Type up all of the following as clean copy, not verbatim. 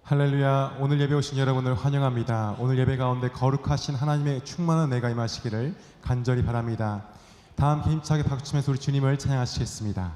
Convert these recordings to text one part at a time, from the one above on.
할렐루야. 오늘 예배 오신 여러분을 환영합니다. 오늘 예배 가운데 거룩하신 하나님의 충만한 은혜가 임하시기를 간절히 바랍니다. 다 함께 힘차게 박수치면서 우리 주님을 찬양하시겠습니다.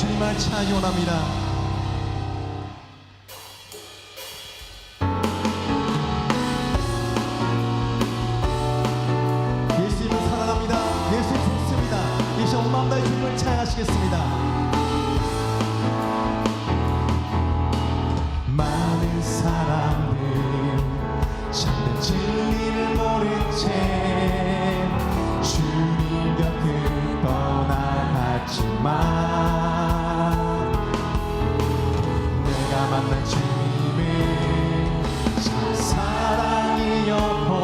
주님을 찬양하기 원합니다. 예수님을 사랑합니다. 예수님 좋습니다. 예수 온 마음 다해 주님을 찬양하시겠습니다. 많은 사람들 참된 진리를 모른 채 주님 곁을 떠나갔지만 만난 주님은 참 사랑이었고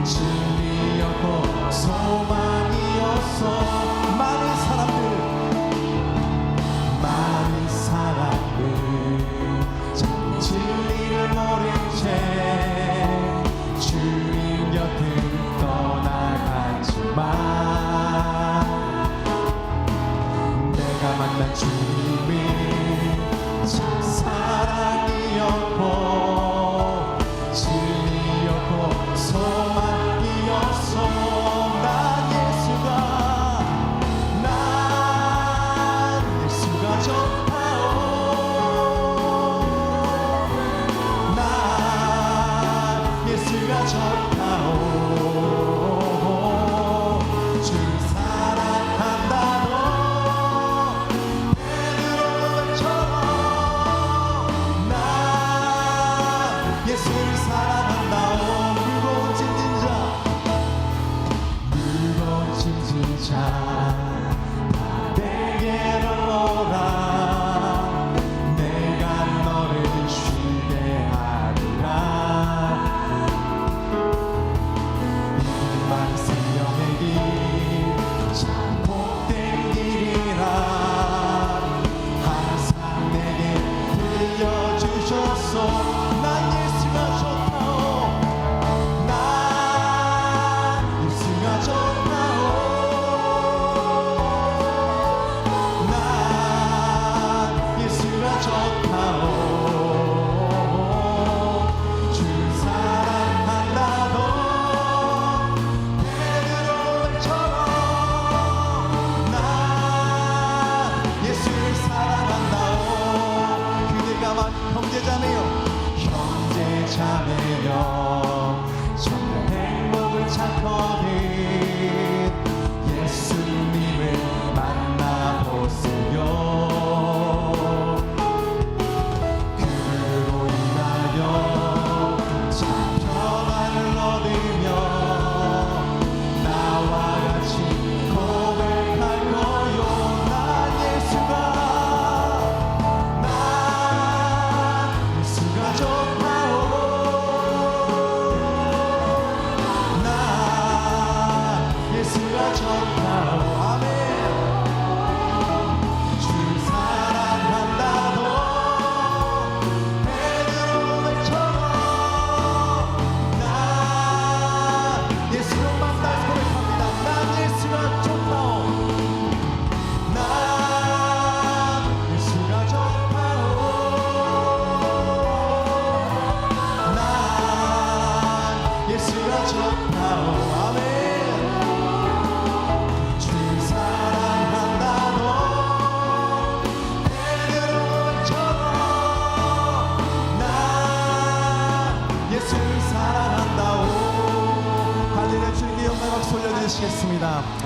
진리였고 소망이었어. 많은 사람들 참 진리를 모른 채 주님 곁을 떠나갔지만 내가 만난 주님은 참 사랑이었고 진리였고 소망이었어. 난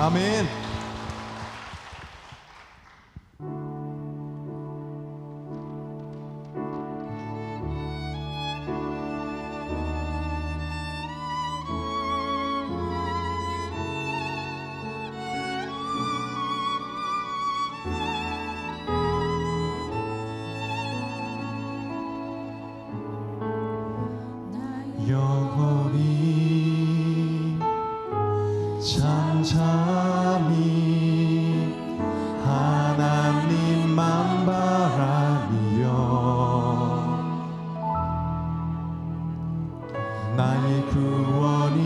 아멘. 영원히 잠잠히 하나님만 바라며 나의 구원이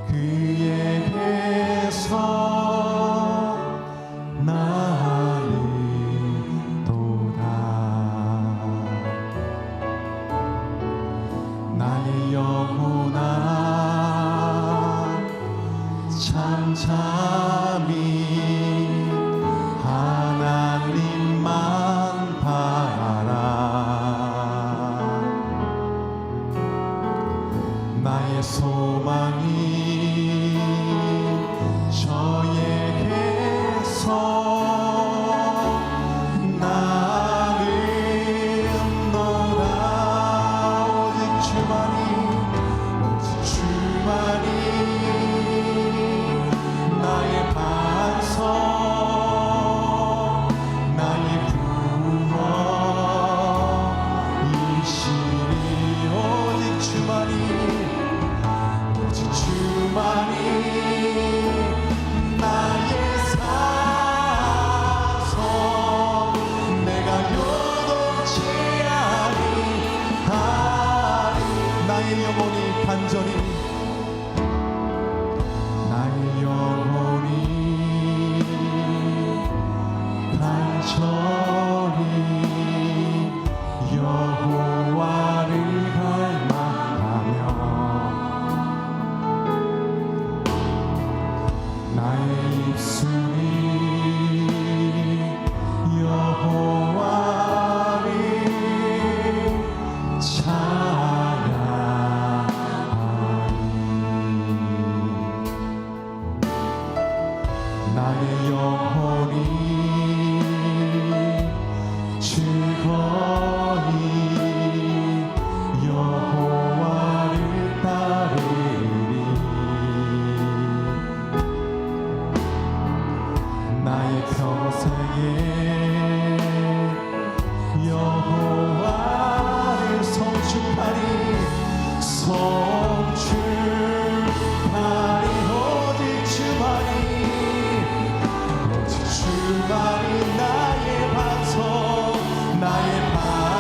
그에게서 나리도다. 나의 영혼아 잠잠히 하나님만 바라라. 나의 소망이 저에게서 나는노라. 오직 주만이 나의 반석 나의 구원이시니 오직 주만이 나의 사서 내가 요동치 아니하리. 나의 영혼이 간절히 나의 영혼이 간절히 여호와를 갈망하며 나의 입술이 여호와를 찬양하리. 나의 영혼이 즐거이 여호와를 따르리. 나의 평생에 여호와를 성축하리. 성축하리. 오직 주만이 나의 반석 나의 반석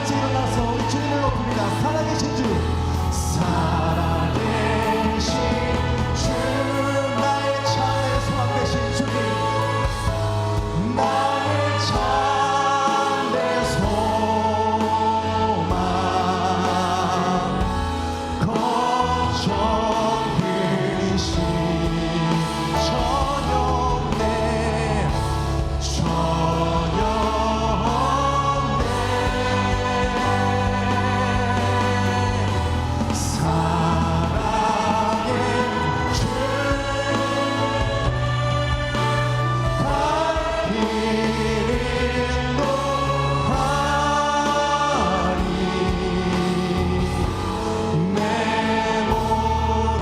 같이 일어나서 우리 주님을 높입니다. 살아계신 주, 살아계신 주, 나의 참내 소망 되신 주님, 나의 참내 소망, 걱정되신 저녁내 사랑의 주, 발길을 높아리, 내 모든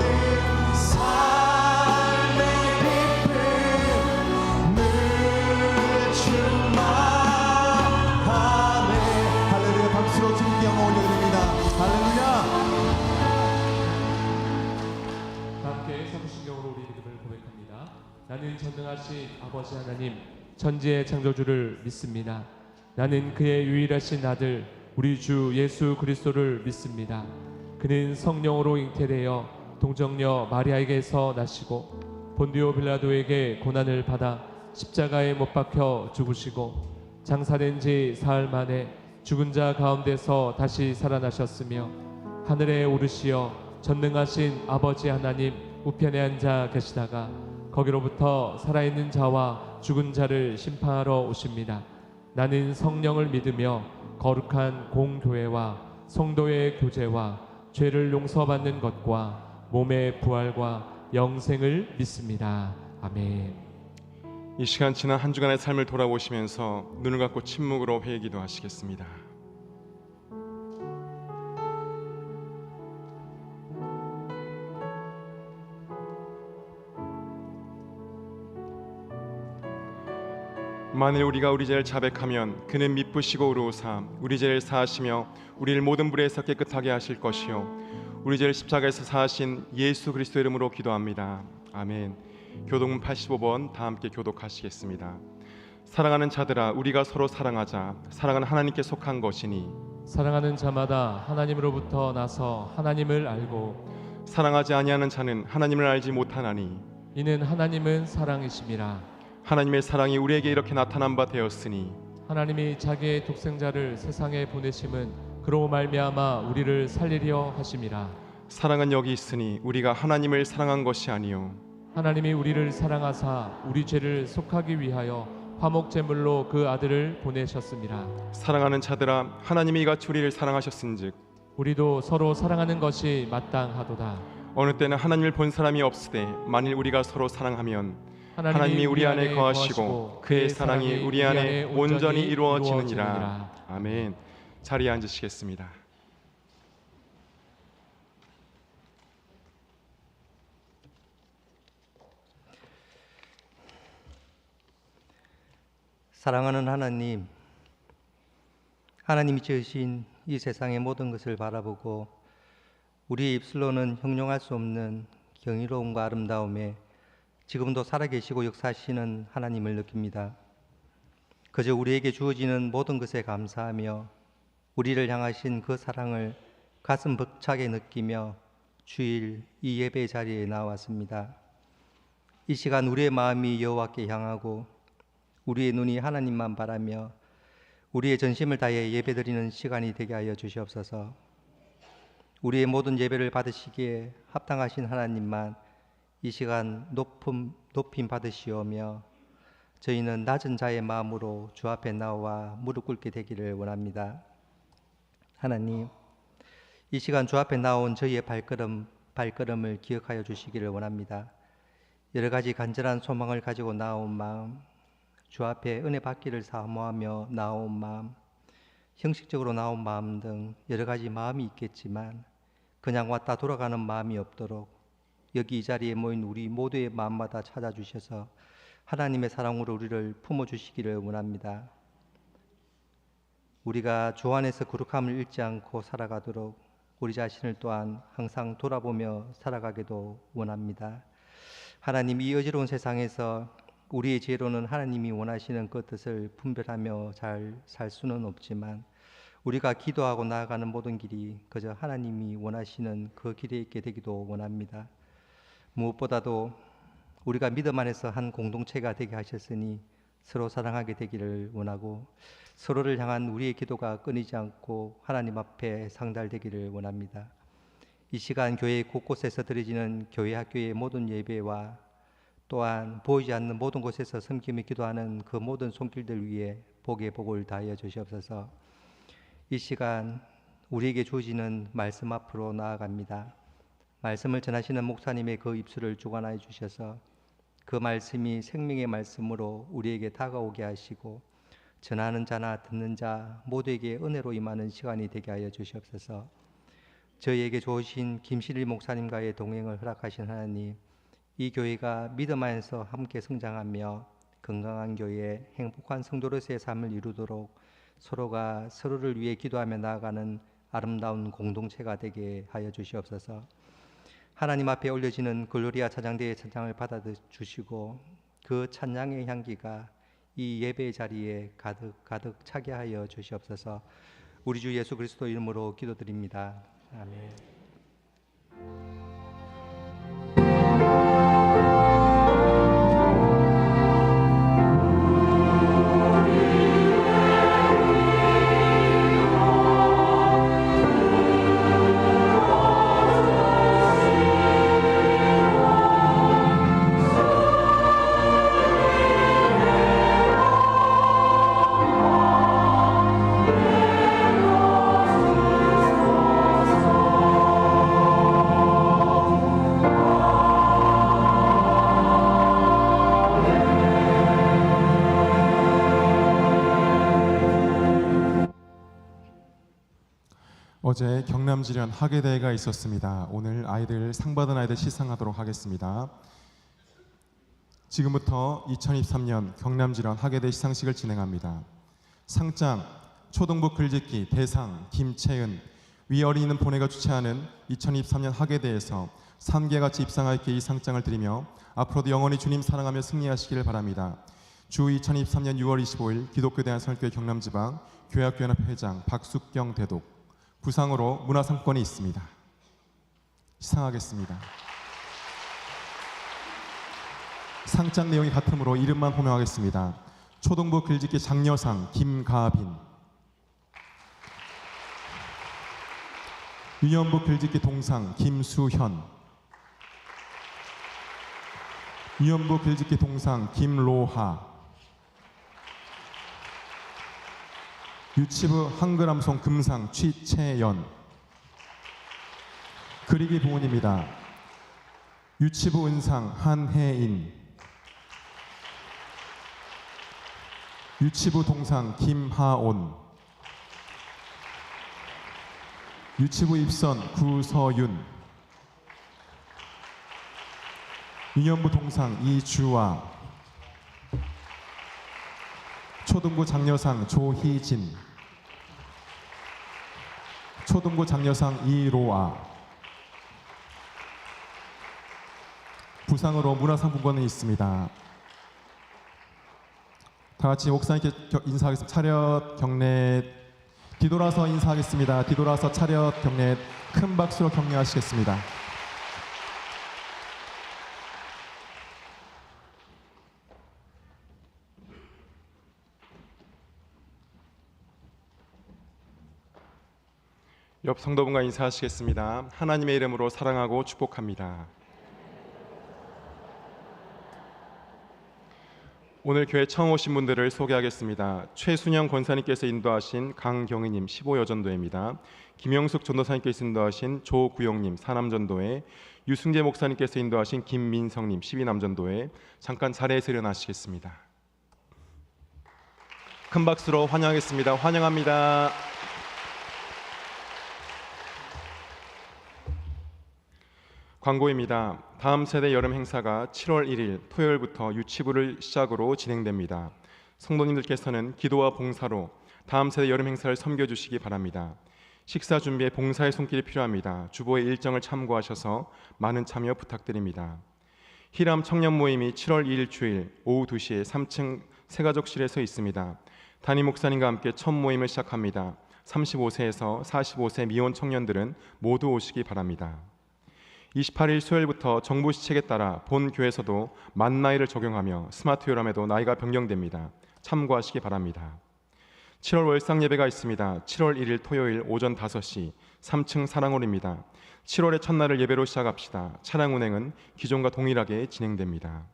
삶의 기쁨 늘 충만하네. 할렐루야. 박수로 주님께 영광 올려드립니다. 할렐루야. 함께 사도신경으로 우리 믿음을 고백합니다. 나는 전능하신 아버지 하나님, 천지의 창조주를 믿습니다. 나는 그의 유일하신 아들 우리 주 예수 그리스도를 믿습니다. 그는 성령으로 잉태되어 동정녀 마리아에게서 나시고 본디오 빌라도에게 고난을 받아 십자가에 못 박혀 죽으시고 장사된 지 사흘 만에 죽은 자 가운데서 다시 살아나셨으며 하늘에 오르시어 전능하신 아버지 하나님 우편에 앉아 계시다가 거기로부터 살아있는 자와 죽은 자를 심판하러 오십니다. 나는 성령을 믿으며 거룩한 공교회와 성도의 교제와 죄를 용서받는 것과 몸의 부활과 영생을 믿습니다. 아멘. 이 시간 지난 한 주간의 삶을 돌아보시면서 눈을 감고 침묵으로 회개 기도하시겠습니다. 만일 우리가 우리 죄를 자백하면 그는 미쁘시고 의로우사 우리 죄를 사하시며 우리를 모든 불에서 깨끗하게 하실 것이요 우리 죄를 십자가에서 사하신 예수 그리스도 이름으로 기도합니다. 아멘. 교독문 85번 다 함께 교독하시겠습니다. 사랑하는 자들아, 우리가 서로 사랑하자. 사랑은 하나님께 속한 것이니 사랑하는 자마다 하나님으로부터 나서 하나님을 알고 사랑하지 아니하는 자는 하나님을 알지 못하나니 이는 하나님은 사랑이심이라. 하나님의 사랑이 우리에게 이렇게 나타난 바 되었으니 하나님이 자기의 독생자를 세상에 보내심은 그로 말미암아 우리를 살리려 하심이라. 사랑은 여기 있으니 우리가 하나님을 사랑한 것이 아니요 하나님이 우리를 사랑하사 우리 죄를 속하기 위하여 화목 제물로 그 아들을 보내셨습니다. 사랑하는 자들아, 하나님이 이같이 우리를 사랑하셨은즉 우리도 서로 사랑하는 것이 마땅하도다. 어느 때는 하나님을 본 사람이 없으되 만일 우리가 서로 사랑하면 하나님이 우리 안에 거하시고 그의 사랑이 우리 안에 온전히 이루어지느니라. 아멘. 자리에 앉으시겠습니다. 사랑하는 하나님, 하나님이 지으신 이 세상의 모든 것을 바라보고 우리의 입술로는 형용할 수 없는 경이로움과 아름다움에 지금도 살아계시고 역사하시는 하나님을 느낍니다. 그저 우리에게 주어지는 모든 것에 감사하며 우리를 향하신 그 사랑을 가슴 벅차게 느끼며 주일 이 예배 자리에 나왔습니다. 이 시간 우리의 마음이 여호와께 향하고 우리의 눈이 하나님만 바라며 우리의 전심을 다해 예배드리는 시간이 되게 하여 주시옵소서. 우리의 모든 예배를 받으시기에 합당하신 하나님만 이 시간 높임 받으시오며 저희는 낮은 자의 마음으로 주 앞에 나와 무릎 꿇게 되기를 원합니다. 하나님, 이 시간 주 앞에 나온 저희의 발걸음을 기억하여 주시기를 원합니다. 여러 가지 간절한 소망을 가지고 나온 마음, 주 앞에 은혜 받기를 사모하며 나온 마음, 형식적으로 나온 마음 등 여러 가지 마음이 있겠지만 그냥 왔다 돌아가는 마음이 없도록 여기 이 자리에 모인 우리 모두의 마음마다 찾아주셔서 하나님의 사랑으로 우리를 품어주시기를 원합니다. 우리가 주 안에서 거룩함을 잃지 않고 살아가도록 우리 자신을 또한 항상 돌아보며 살아가기도 원합니다. 하나님, 이 어지러운 세상에서 우리의 지혜로는 하나님이 원하시는 그 뜻을 분별하며 잘 살 수는 없지만 우리가 기도하고 나아가는 모든 길이 그저 하나님이 원하시는 그 길에 있게 되기도 원합니다. 무엇보다도 우리가 믿음 안에서 한 공동체가 되게 하셨으니 서로 사랑하게 되기를 원하고 서로를 향한 우리의 기도가 끊이지 않고 하나님 앞에 상달되기를 원합니다. 이 시간 교회 곳곳에서 드려지는 교회 학교의 모든 예배와 또한 보이지 않는 모든 곳에서 섬기며 기도하는 그 모든 손길들 위에 복의 복을 다하여 주시옵소서. 이 시간 우리에게 주어지는 말씀 앞으로 나아갑니다. 말씀을 전하시는 목사님의 그 입술을 주관하여 주셔서 그 말씀이 생명의 말씀으로 우리에게 다가오게 하시고 전하는 자나 듣는 자 모두에게 은혜로 임하는 시간이 되게 하여 주시옵소서. 저희에게 좋으신 김실일 목사님과의 동행을 허락하신 하나님, 이 교회가 믿음 안에서 함께 성장하며 건강한 교회, 행복한 성도로서의 삶을 이루도록 서로가 서로를 위해 기도하며 나아가는 아름다운 공동체가 되게 하여 주시옵소서. 하나님 앞에 올려지는 글로리아 찬양대의 찬양을 받아 주시고 그 찬양의 향기가 이 예배의 자리에 가득 차게 하여 주시옵소서. 우리 주 예수 그리스도 이름으로 기도드립니다. 아멘. 어제 경남지련 학예대회가 있었습니다. 오늘 아이들 상 받은 아이들 시상하도록 하겠습니다. 지금부터 2023년 경남지련 학예대 시상식을 진행합니다. 상장 초등부 글짓기 대상 김채은, 위 어린이는 보내가 주최하는 2023년 학예대에서 3개같이 입상하였기에 이 상장을 드리며 앞으로도 영원히 주님 사랑하며 승리하시기를 바랍니다. 주 2023년 6월 25일 기독교 대한선교회 경남지방 교회학교연합 회장 박숙경 대독, 부상으로 문화상권이 있습니다. 시상하겠습니다. 상장 내용이 같으므로 이름만 호명하겠습니다. 초등부 글짓기 장려상 김가빈, 유년부 글짓기 동상 김수현, 유년부 글짓기 동상 김로하, 유치부 한글암송 금상 취채연, 그리기 부문입니다. 유치부 은상 한혜인, 유치부 동상 김하온, 유치부 입선 구서윤, 유년부 동상 이주아, 초등부 장려상 조희진, 초등부 장려상 이로아, 부상으로 문화상품권은 있습니다. 다 같이 목사님께 인사하겠습니다. 차렷 경례, 뒤돌아서 인사하겠습니다. 뒤돌아서 차렷 경례, 큰 박수로 격려하시겠습니다. 옆 성도분과 인사하시겠습니다. 하나님의 이름으로 사랑하고 축복합니다. 오늘 교회 처음 오신 분들을 소개하겠습니다. 최순영 권사님께서 인도하신 강경희님 15여전도회입니다. 김영숙 전도사님께서 인도하신 조구용님 사남전도회, 유승재 목사님께서 인도하신 김민성님 12남전도회, 잠깐 자리에서 일어나시겠습니다. 큰 박수로 환영하겠습니다. 환영합니다. 광고입니다. 다음 세대 여름 행사가 7월 1일 토요일부터 유치부를 시작으로 진행됩니다. 성도님들께서는 기도와 봉사로 다음 세대 여름 행사를 섬겨주시기 바랍니다. 식사 준비에 봉사의 손길이 필요합니다. 주보의 일정을 참고하셔서 많은 참여 부탁드립니다. 히람 청년 모임이 7월 2일 주일 오후 2시에 3층 새가족실에서 있습니다. 담임 목사님과 함께 첫 모임을 시작합니다. 35세에서 45세 미혼 청년들은 모두 오시기 바랍니다. 28일 수요일부터 정부 시책에 따라 본 교회에서도 만 나이를 적용하며 스마트 요람에도 나이가 변경됩니다. 참고하시기 바랍니다. 7월 월상 예배가 있습니다. 7월 1일 토요일 오전 5시 3층 사랑홀입니다. 7월의 첫날을 예배로 시작합시다. 차량 운행은 기존과 동일하게 진행됩니다.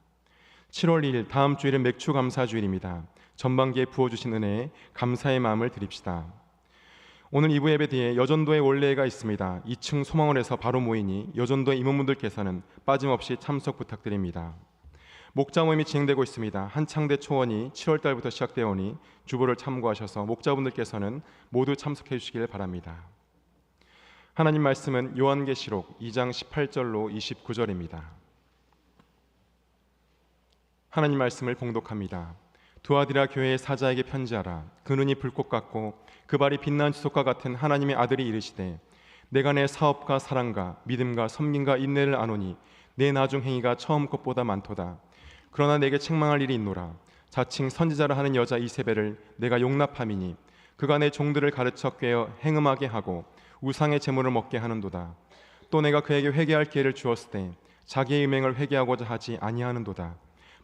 7월 2일 다음 주일은 맥주 감사 주일입니다. 전반기에 부어주신 은혜에 감사의 마음을 드립시다. 오늘 2부 예배 뒤에 여전도의 원례회가 있습니다. 2층 소망원에서 바로 모이니 여전도의 임원분들께서는 빠짐없이 참석 부탁드립니다. 목자 모임이 진행되고 있습니다. 한창대 초원이 7월 달부터 시작되어 오니 주보를 참고하셔서 목자분들께서는 모두 참석해 주시길 바랍니다. 하나님 말씀은 요한계시록 2장 18절로 29절입니다. 하나님 말씀을 봉독합니다. 두아디라 교회의 사자에게 편지하라. 그 눈이 불꽃 같고 그 발이 빛난 주석과 같은 하나님의 아들이 이르시되 내가 내 사업과 사랑과 믿음과 섬김과 인내를 아노니 내 나중 행위가 처음 것보다 많도다. 그러나 내게 책망할 일이 있노라. 자칭 선지자라 하는 여자 이세벨을 내가 용납함이니 그가 내 종들을 가르쳐 꿰어 행음하게 하고 우상의 제물을 먹게 하는도다. 또 내가 그에게 회개할 기회를 주었을 때 자기의 음행을 회개하고자 하지 아니하는도다.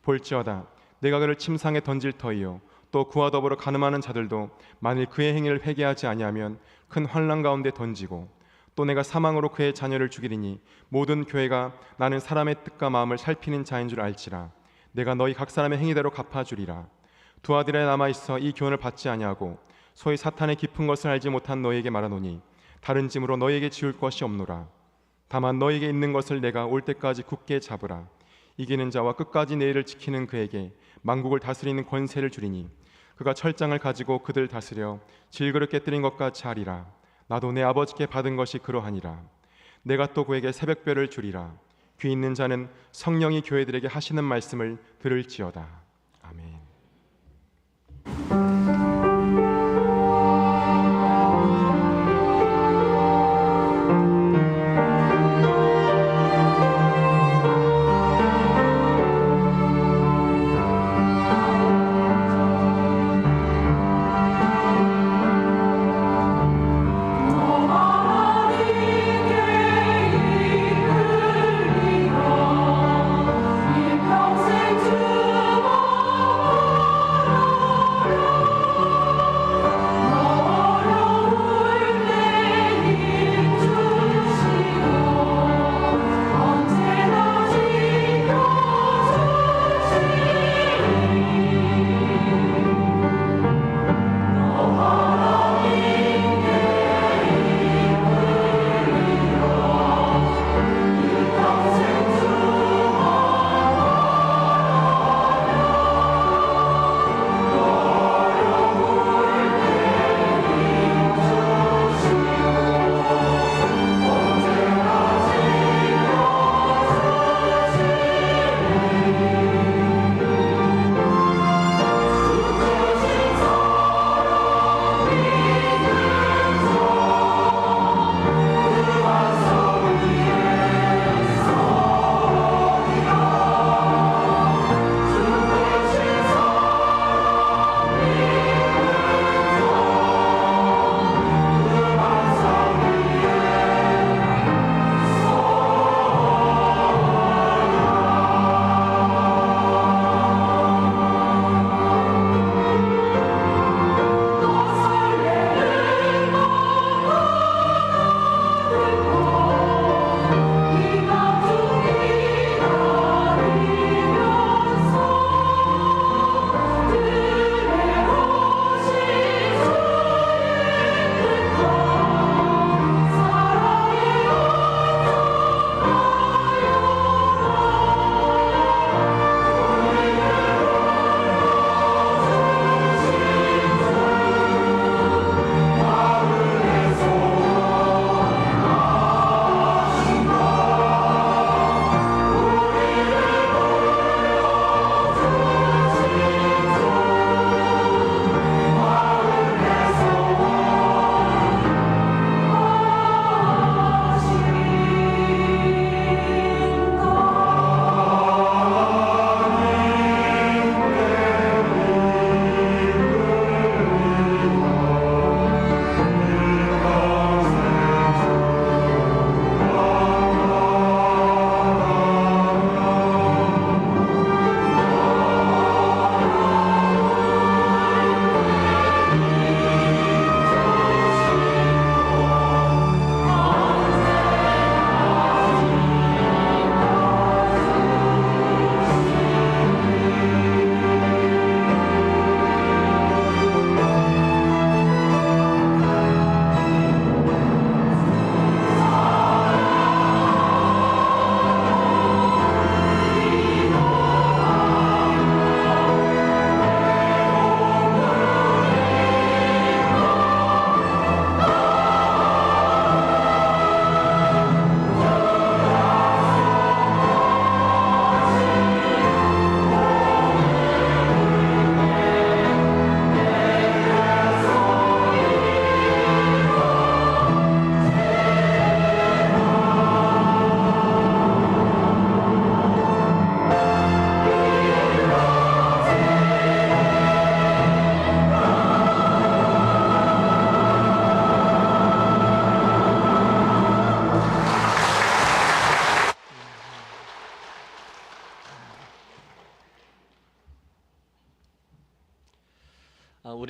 볼지어다 내가 그를 침상에 던질 터이요 또 그와 더불어 간음하는 자들도 만일 그의 행위를 회개하지 아니하면 큰 환난 가운데 던지고 또 내가 사망으로 그의 자녀를 죽이리니 모든 교회가 나는 사람의 뜻과 마음을 살피는 자인 줄 알지라. 내가 너희 각 사람의 행위대로 갚아주리라. 두아디라에 남아있어 이 교훈을 받지 아니하고 소위 사탄의 깊은 것을 알지 못한 너희에게 말하노니 다른 짐으로 너희에게 지울 것이 없노라. 다만 너희에게 있는 것을 내가 올 때까지 굳게 잡으라. 이기는 자와 끝까지 내 일을 지키는 그에게 만국을 다스리는 권세를 주리니 그가 철장을 가지고 그들 다스려 질그릇 깨뜨린 것 같이 하리라. 나도 내 아버지께 받은 것이 그러하니라. 내가 또 그에게 새벽별을 주리라. 귀 있는 자는 성령이 교회들에게 하시는 말씀을 들을지어다. 아멘. 평생 두고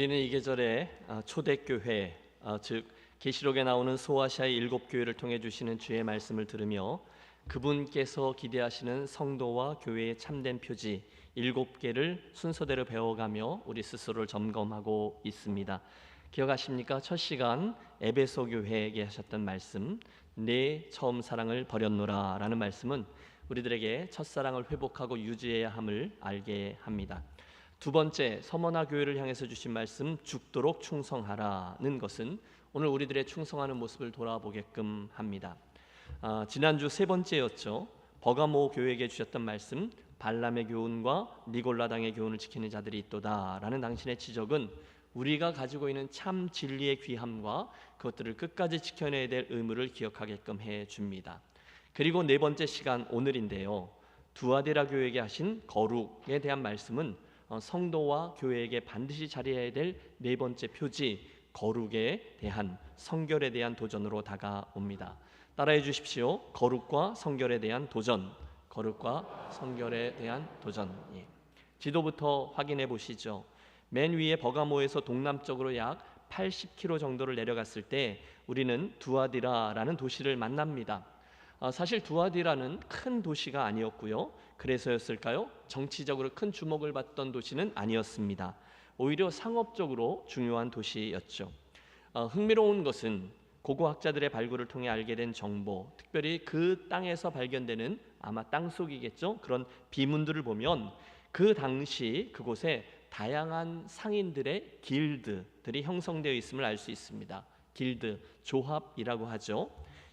우리는 이 계절에 초대교회, 즉 계시록에 나오는 소아시아의 7교회를 통해 주시는 주의 말씀을 들으며 그분께서 기대하시는 성도와 교회의 참된 표지 7개를 순서대로 배워가며 우리 스스로를 점검하고 있습니다. 기억하십니까? 첫 시간 에베소 교회에게 하셨던 말씀, 내 처음 사랑을 버렸노라 라는 말씀은 우리들에게 첫사랑을 회복하고 유지해야 함을 알게 합니다. 두 번째, 서머나 교회를 향해서 주신 말씀, 죽도록 충성하라는 것은 오늘 우리들의 충성하는 모습을 돌아보게끔 합니다. 지난주 세 번째였죠. 버가모 교회에게 주셨던 말씀, 발람의 교훈과 니골라당의 교훈을 지키는 자들이 있도다 라는 당신의 지적은 우리가 가지고 있는 참 진리의 귀함과 그것들을 끝까지 지켜내야 될 의무를 기억하게끔 해줍니다. 그리고 네 번째 시간 오늘인데요, 두아디라 교회에게 하신 거룩에 대한 말씀은 성도와 교회에게 반드시 자리해야 될 네 번째 표지, 거룩에 대한, 성결에 대한 도전으로 다가옵니다. 따라해 주십시오. 거룩과 성결에 대한 도전, 거룩과 성결에 대한 도전. 지도부터 확인해 보시죠. 맨 위에 버가모에서 동남쪽으로 약 80km 정도를 내려갔을 때 우리는 두아디라라는 도시를 만납니다. 사실 두아디라는 큰 도시가 아니었고요. 그래서였을까요? 정치적으로 큰 주목을 받던 도시는 아니었습니다. 오히려 상업적으로 중요한 도시였죠. 흥미로운 것은 고고학자들의 발굴을 통해 알게 된 정보, 특별히 그 땅에서 발견되는 아마 땅속이겠죠. 그런 비문들을 보면 그 당시 그곳에 다양한 상인들의 길드들이 형성되어 있음을 알 수 있습니다. 길드, 조합이라고 하죠.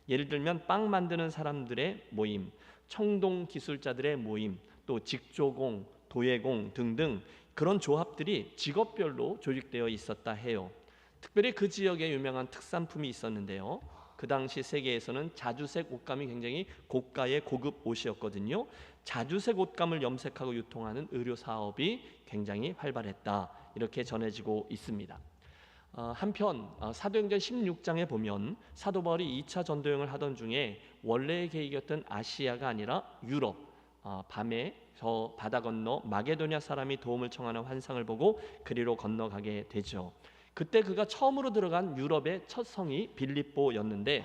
예를 들면 빵 만드는 사람들의 모임, 청동 기술자들의 모임, 또 직조공, 도예공 등등 그런 조합들이 직업별로 조직되어 있었다 해요. 특별히 그 지역에 유명한 특산품이 있었는데요. 그 당시 세계에서는 자주색 옷감이 굉장히 고가의 고급 옷이었거든요. 자주색 옷감을 염색하고 유통하는 의료 사업이 굉장히 활발했다, 이렇게 전해지고 있습니다. 한편 사도행전 16장에 보면 사도 바울이 2차 전도여행을 하던 중에 원래의 계획이었던 아시아가 아니라 유럽, 밤에 저 바다 건너 마게도냐 사람이 도움을 청하는 환상을 보고 그리로 건너가게 되죠. 그때 그가 처음으로 들어간 유럽의 첫 성이 빌립보였는데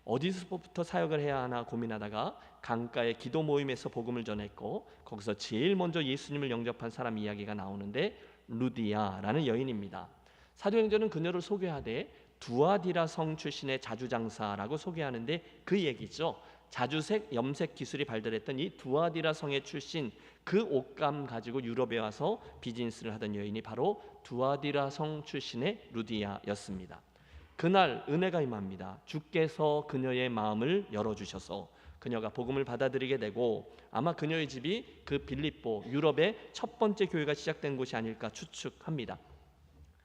어디서부터 사역을 해야 하나 고민하다가 강가의 기도 모임에서 복음을 전했고 거기서 제일 먼저 예수님을 영접한 사람 이야기가 나오는데 루디아라는 여인입니다. 사도행전은 그녀를 소개하되 두아디라 성 출신의 자주장사라고 소개하는데 그 얘기죠. 자주색 염색 기술이 발달했던 이 두아디라 성의 출신, 그 옷감 가지고 유럽에 와서 비즈니스를 하던 여인이 바로 두아디라 성 출신의 루디아였습니다. 그날 은혜가 임합니다. 주께서 그녀의 마음을 열어주셔서 그녀가 복음을 받아들이게 되고 아마 그녀의 집이 그 빌립보, 유럽의 첫 번째 교회가 시작된 곳이 아닐까 추측합니다.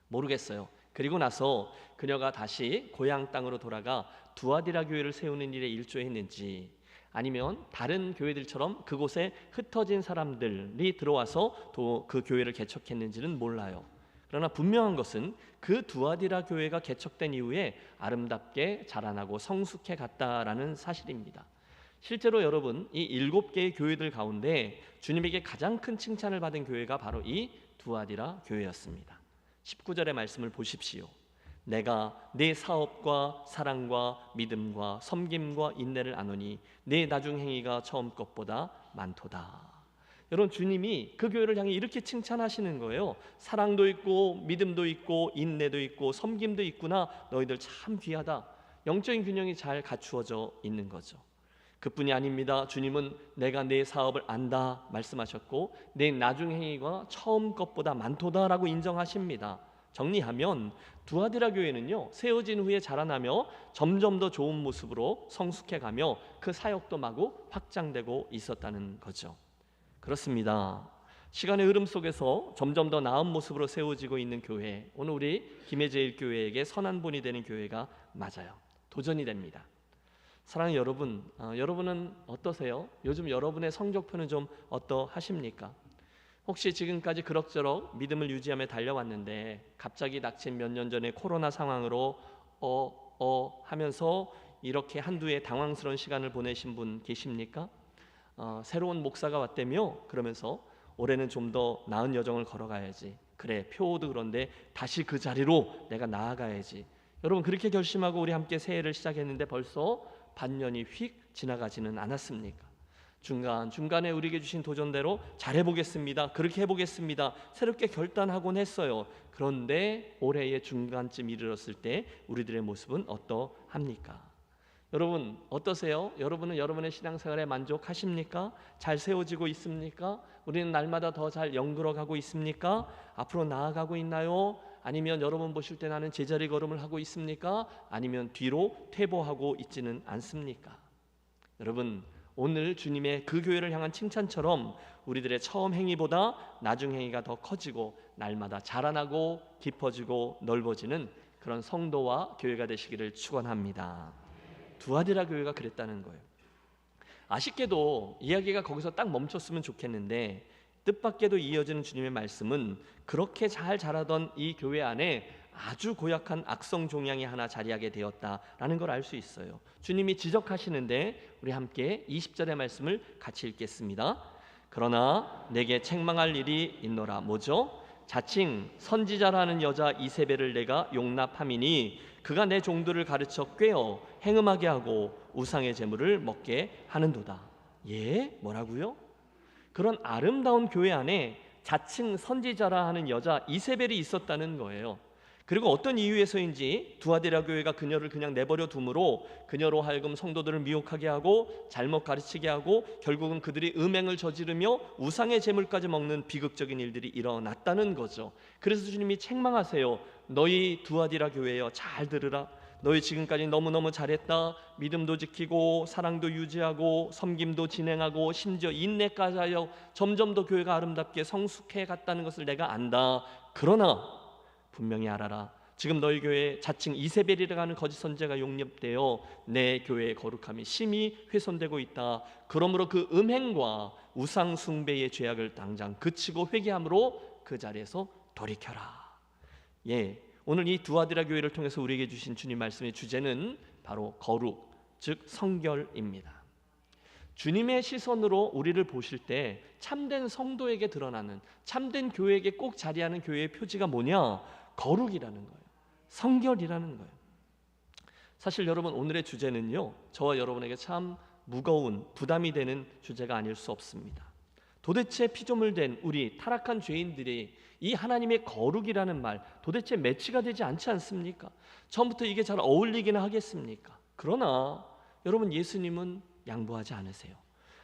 모르겠어요. 그리고 나서 그녀가 다시 고향 땅으로 돌아가 두아디라 교회를 세우는 일에 일조했는지 아니면 다른 교회들처럼 그곳에 흩어진 사람들이 들어와서 또 그 교회를 개척했는지는 몰라요. 그러나 분명한 것은 그 두아디라 교회가 개척된 이후에 아름답게 자라나고 성숙해 갔다라는 사실입니다. 실제로 여러분, 이 7개의 교회들 가운데 주님에게 가장 큰 칭찬을 받은 교회가 바로 이 두아디라 교회였습니다. 19절의 말씀을 보십시오. 내가 내 사업과 사랑과 믿음과 섬김과 인내를 아노니 내 나중 행위가 처음 것보다 많도다. 여러분, 주님이 그 교회를 향해 이렇게 칭찬하시는 거예요. 사랑도 있고 믿음도 있고 인내도 있고 섬김도 있구나. 너희들 참 귀하다. 영적인 균형이 잘 갖추어져 있는 거죠. 그뿐이 아닙니다. 주님은 내가 내 사업을 안다 말씀하셨고 내 나중 행위가 처음 것보다 많도다라고 인정하십니다. 정리하면 두아디라 교회는요, 세워진 후에 자라나며 점점 더 좋은 모습으로 성숙해가며 그 사역도 마구 확장되고 있었다는 거죠. 그렇습니다. 시간의 흐름 속에서 점점 더 나은 모습으로 세워지고 있는 교회, 오늘 우리 김해제일교회에게 선한 본이 되는 교회가 맞아요. 도전이 됩니다. 사랑하는 여러분, 여러분은 어떠세요? 요즘 여러분의 성적표는 좀 어떠하십니까? 혹시 지금까지 그럭저럭 믿음을 유지하며 달려왔는데 갑자기 닥친 몇 년 전의 코로나 상황으로 하면서 이렇게 한두 해 당황스러운 시간을 보내신 분 계십니까? 새로운 목사가 왔다며 그러면서 올해는 좀 더 나은 여정을 걸어가야지, 그래, 표도 그런데 다시 그 자리로 내가 나아가야지. 여러분, 그렇게 결심하고 우리 함께 새해를 시작했는데 벌써 반년이 휙 지나가지는 않았습니까? 중간에 우리에게 주신 도전대로 잘해보겠습니다, 그렇게 해보겠습니다, 새롭게 결단하곤 했어요. 그런데 올해의 중간쯤 이르렀을 때 우리들의 모습은 어떠합니까? 여러분 어떠세요? 여러분은 여러분의 신앙생활에 만족하십니까? 잘 세워지고 있습니까? 우리는 날마다 더 잘 연결어가고 있습니까? 앞으로 나아가고 있나요? 아니면 여러분 보실 때 나는 제자리 걸음을 하고 있습니까? 아니면 뒤로 퇴보하고 있지는 않습니까? 여러분, 오늘 주님의 그 교회를 향한 칭찬처럼 우리들의 처음 행위보다 나중 행위가 더 커지고 날마다 자라나고 깊어지고 넓어지는 그런 성도와 교회가 되시기를 축원합니다. 두아디라 교회가 그랬다는 거예요. 아쉽게도 이야기가 거기서 딱 멈췄으면 좋겠는데 뜻밖에도 이어지는 주님의 말씀은 그렇게 잘 자라던 이 교회 안에 아주 고약한 악성 종양이 하나 자리하게 되었다라는 걸 알 수 있어요. 주님이 지적하시는데 우리 함께 20절의 말씀을 같이 읽겠습니다. 그러나 내게 책망할 일이 있노라. 뭐죠? 자칭 선지자라는 여자 이세벨을 내가 용납함이니 그가 내 종들을 가르쳐 꾀어 행음하게 하고 우상의 제물을 먹게 하는도다. 예? 뭐라고요? 그런 아름다운 교회 안에 자칭 선지자라 하는 여자 이세벨이 있었다는 거예요. 그리고 어떤 이유에서인지 두아디라 교회가 그녀를 그냥 내버려 두므로 그녀로 하여금 성도들을 미혹하게 하고 잘못 가르치게 하고 결국은 그들이 음행을 저지르며 우상의 제물까지 먹는 비극적인 일들이 일어났다는 거죠. 그래서 주님이 책망하세요. 너희 두아디라 교회여, 잘 들으라. 너희 지금까지 너무너무 잘했다. 믿음도 지키고 사랑도 유지하고 섬김도 진행하고 심지어 인내까지 하여 점점 더 교회가 아름답게 성숙해 갔다는 것을 내가 안다. 그러나 분명히 알아라. 지금 너희 교회에 자칭 이세벨이라고 하는 거짓 선지자가 용접되어 내 교회의 거룩함이 심히 훼손되고 있다. 그러므로 그 음행과 우상 숭배의 죄악을 당장 그치고 회개함으로 그 자리에서 돌이켜라. 예, 오늘 이 두아디라 교회를 통해서 우리에게 주신 주님 말씀의 주제는 바로 거룩, 즉 성결입니다. 주님의 시선으로 우리를 보실 때 참된 성도에게 드러나는, 참된 교회에게 꼭 자리하는 교회의 표지가 뭐냐? 거룩이라는 거예요. 성결이라는 거예요. 사실 여러분, 오늘의 주제는요, 저와 여러분에게 참 무거운 부담이 되는 주제가 아닐 수 없습니다. 도대체 피조물된 우리 타락한 죄인들이 이 하나님의 거룩이라는 말 도대체 매치가 되지 않지 않습니까? 처음부터 이게 잘 어울리기는 하겠습니까? 그러나 여러분, 예수님은 양보하지 않으세요.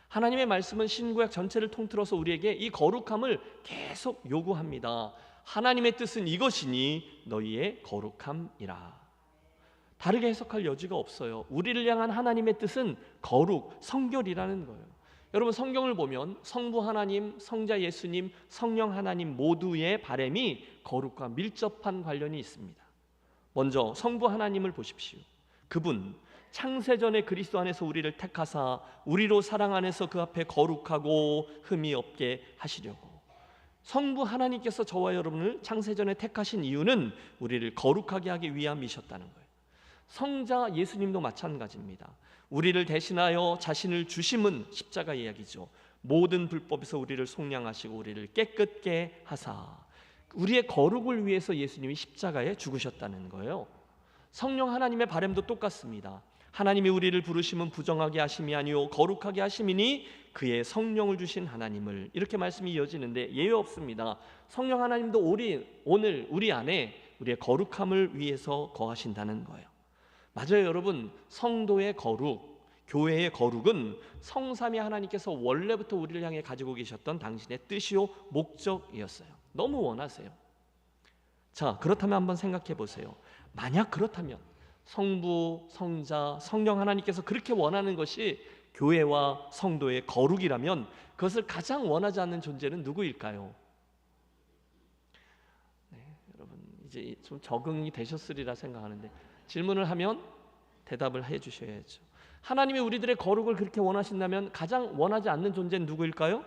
하나님의 말씀은 신구약 전체를 통틀어서 우리에게 이 거룩함을 계속 요구합니다. 하나님의 뜻은 이것이니 너희의 거룩함이라. 다르게 해석할 여지가 없어요. 우리를 향한 하나님의 뜻은 거룩, 성결이라는 거예요. 여러분, 성경을 보면 성부 하나님, 성자 예수님, 성령 하나님 모두의 바람이 거룩과 밀접한 관련이 있습니다. 먼저 성부 하나님을 보십시오. 그분 창세전에 그리스도 안에서 우리를 택하사 우리로 사랑 안에서 그 앞에 거룩하고 흠이 없게 하시려고. 성부 하나님께서 저와 여러분을 창세전에 택하신 이유는 우리를 거룩하게 하기 위함이셨다는 거예요. 성자 예수님도 마찬가지입니다. 우리를 대신하여 자신을 주심은 십자가 이야기죠. 모든 불법에서 우리를 속량하시고 우리를 깨끗게 하사 우리의 거룩을 위해서 예수님이 십자가에 죽으셨다는 거예요. 성령 하나님의 바람도 똑같습니다. 하나님이 우리를 부르심은 부정하게 하심이 아니요 거룩하게 하심이니 그의 성령을 주신 하나님을, 이렇게 말씀이 이어지는데 예외 없습니다. 성령 하나님도 오늘 우리 안에 우리의 거룩함을 위해서 거하신다는 거예요. 맞아요, 여러분. 성도의 거룩, 교회의 거룩은 성삼위 하나님께서 원래부터 우리를 향해 가지고 계셨던 당신의 뜻이요 목적이었어요. 너무 원하세요. 자, 그렇다면 한번 생각해 보세요. 만약 그렇다면 성부, 성자, 성령 하나님께서 그렇게 원하는 것이 교회와 성도의 거룩이라면 그것을 가장 원하지 않는 존재는 누구일까요? 네, 여러분 이제 좀 적응이 되셨으리라 생각하는데 질문을 하면 대답을 해 주셔야죠. 하나님이 우리들의 거룩을 그렇게 원하신다면 가장 원하지 않는 존재는 누구일까요?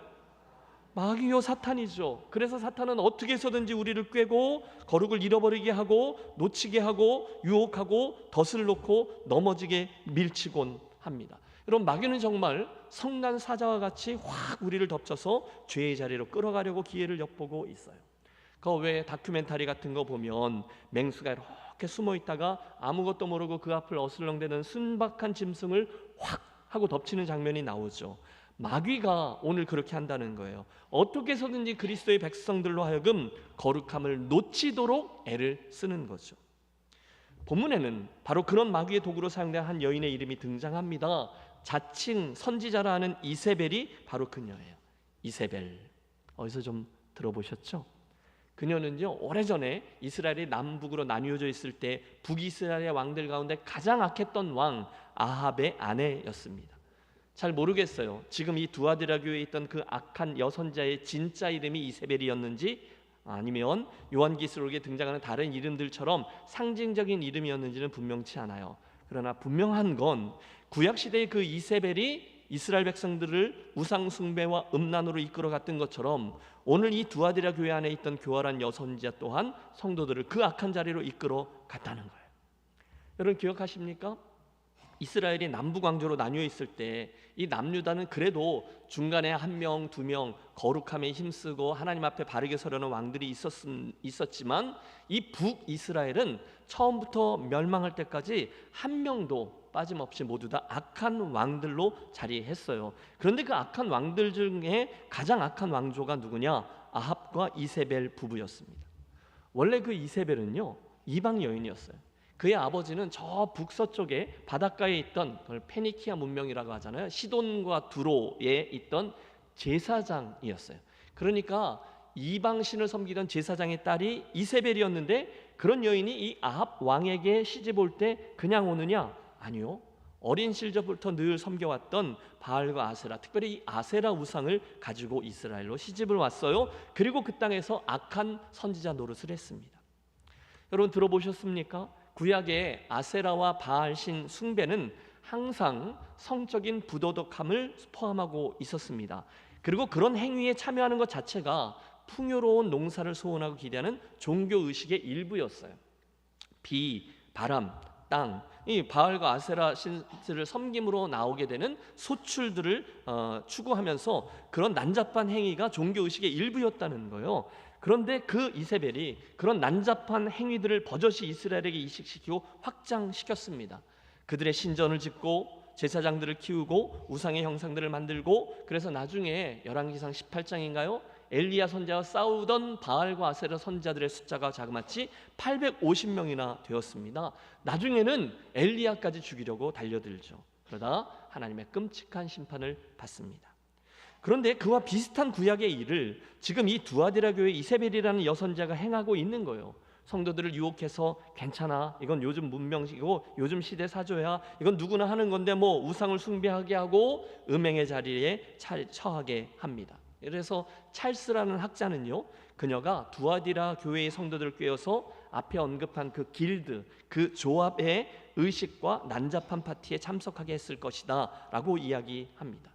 마귀요, 사탄이죠. 그래서 사탄은 어떻게 해서든지 우리를 꿰고 거룩을 잃어버리게 하고 놓치게 하고 유혹하고 덫을 놓고 넘어지게 밀치곤 합니다. 여러분, 마귀는 정말 성난 사자와 같이 확 우리를 덮쳐서 죄의 자리로 끌어가려고 기회를 엿보고 있어요. 그 왜 다큐멘터리 같은 거 보면 맹수가 이렇게 숨어 있다가 아무것도 모르고 그 앞을 어슬렁대는 순박한 짐승을 확 하고 덮치는 장면이 나오죠. 마귀가 오늘 그렇게 한다는 거예요. 어떻게 해서든지 그리스도의 백성들로 하여금 거룩함을 놓치도록 애를 쓰는 거죠. 본문에는 바로 그런 마귀의 도구로 사용된 한 여인의 이름이 등장합니다. 자칭 선지자라 하는 이세벨이 바로 그녀예요. 이세벨, 어디서 좀 들어보셨죠? 그녀는요, 오래전에 이스라엘이 남북으로 나뉘어져 있을 때 북이스라엘의 왕들 가운데 가장 악했던 왕 아합의 아내였습니다. 잘 모르겠어요. 지금 이 두아디라 교회에 있던 그 악한 여선자의 진짜 이름이 이세벨이었는지 아니면 요한계시록에 등장하는 다른 이름들처럼 상징적인 이름이었는지는 분명치 않아요. 그러나 분명한 건 구약시대의 그 이세벨이 이스라엘 백성들을 우상 숭배와 음란으로 이끌어갔던 것처럼 오늘 이 두아디라 교회 안에 있던 교활한 여선자 또한 성도들을 그 악한 자리로 이끌어 갔다는 거예요. 여러분 기억하십니까? 이스라엘이 남북 왕조로 나뉘어 있을 때 이 남유다는 그래도 중간에 한 명, 두 명 거룩함에 힘쓰고 하나님 앞에 바르게 서려는 왕들이 있었지만 이 북이스라엘은 처음부터 멸망할 때까지 한 명도 빠짐없이 모두 다 악한 왕들로 자리했어요. 그런데 그 악한 왕들 중에 가장 악한 왕조가 누구냐? 아합과 이세벨 부부였습니다. 원래 그 이세벨은요, 이방 여인이었어요. 그의 아버지는 저 북서쪽에 바닷가에 있던 그걸 페니키아 문명이라고 하잖아요. 시돈과 두로에 있던 제사장이었어요. 그러니까 이방신을 섬기던 제사장의 딸이 이세벨이었는데 그런 여인이 이 아합 왕에게 시집 올 때 그냥 오느냐? 아니요. 어린 시절부터 늘 섬겨왔던 바알과 아세라, 특별히 이 아세라 우상을 가지고 이스라엘로 시집을 왔어요. 그리고 그 땅에서 악한 선지자 노릇을 했습니다. 여러분 들어보셨습니까? 구약의 아세라와 바알신 숭배는 항상 성적인 부도덕함을 포함하고 있었습니다. 그리고 그런 행위에 참여하는 것 자체가 풍요로운 농사를 소원하고 기대하는 종교의식의 일부였어요. 비, 바람, 땅, 이 바알과 아세라 신들을 섬김으로 나오게 되는 소출들을 추구하면서 그런 난잡한 행위가 종교의식의 일부였다는 거예요. 그런데 그 이세벨이 그런 난잡한 행위들을 버젓이 이스라엘에게 이식시키고 확장시켰습니다. 그들의 신전을 짓고 제사장들을 키우고 우상의 형상들을 만들고 그래서 나중에 열왕기상 18장인가요? 엘리야 선지자와 싸우던 바알과 아세라 선지자들의 숫자가 자그마치 850명이나 되었습니다. 나중에는 엘리야까지 죽이려고 달려들죠. 그러다 하나님의 끔찍한 심판을 받습니다. 그런데 그와 비슷한 구약의 일을 지금 이 두아디라 교회 이세벨이라는 여선자가 행하고 있는 거예요. 성도들을 유혹해서 괜찮아, 이건 요즘 문명이고 요즘 시대 사조야, 이건 누구나 하는 건데 뭐 우상을 숭배하게 하고 음행의 자리에 처하게 합니다. 그래서 찰스라는 학자는요, 그녀가 두아디라 교회의 성도들을 꿰어서 앞에 언급한 그 길드, 그 조합의 의식과 난잡한 파티에 참석하게 했을 것이다 라고 이야기합니다.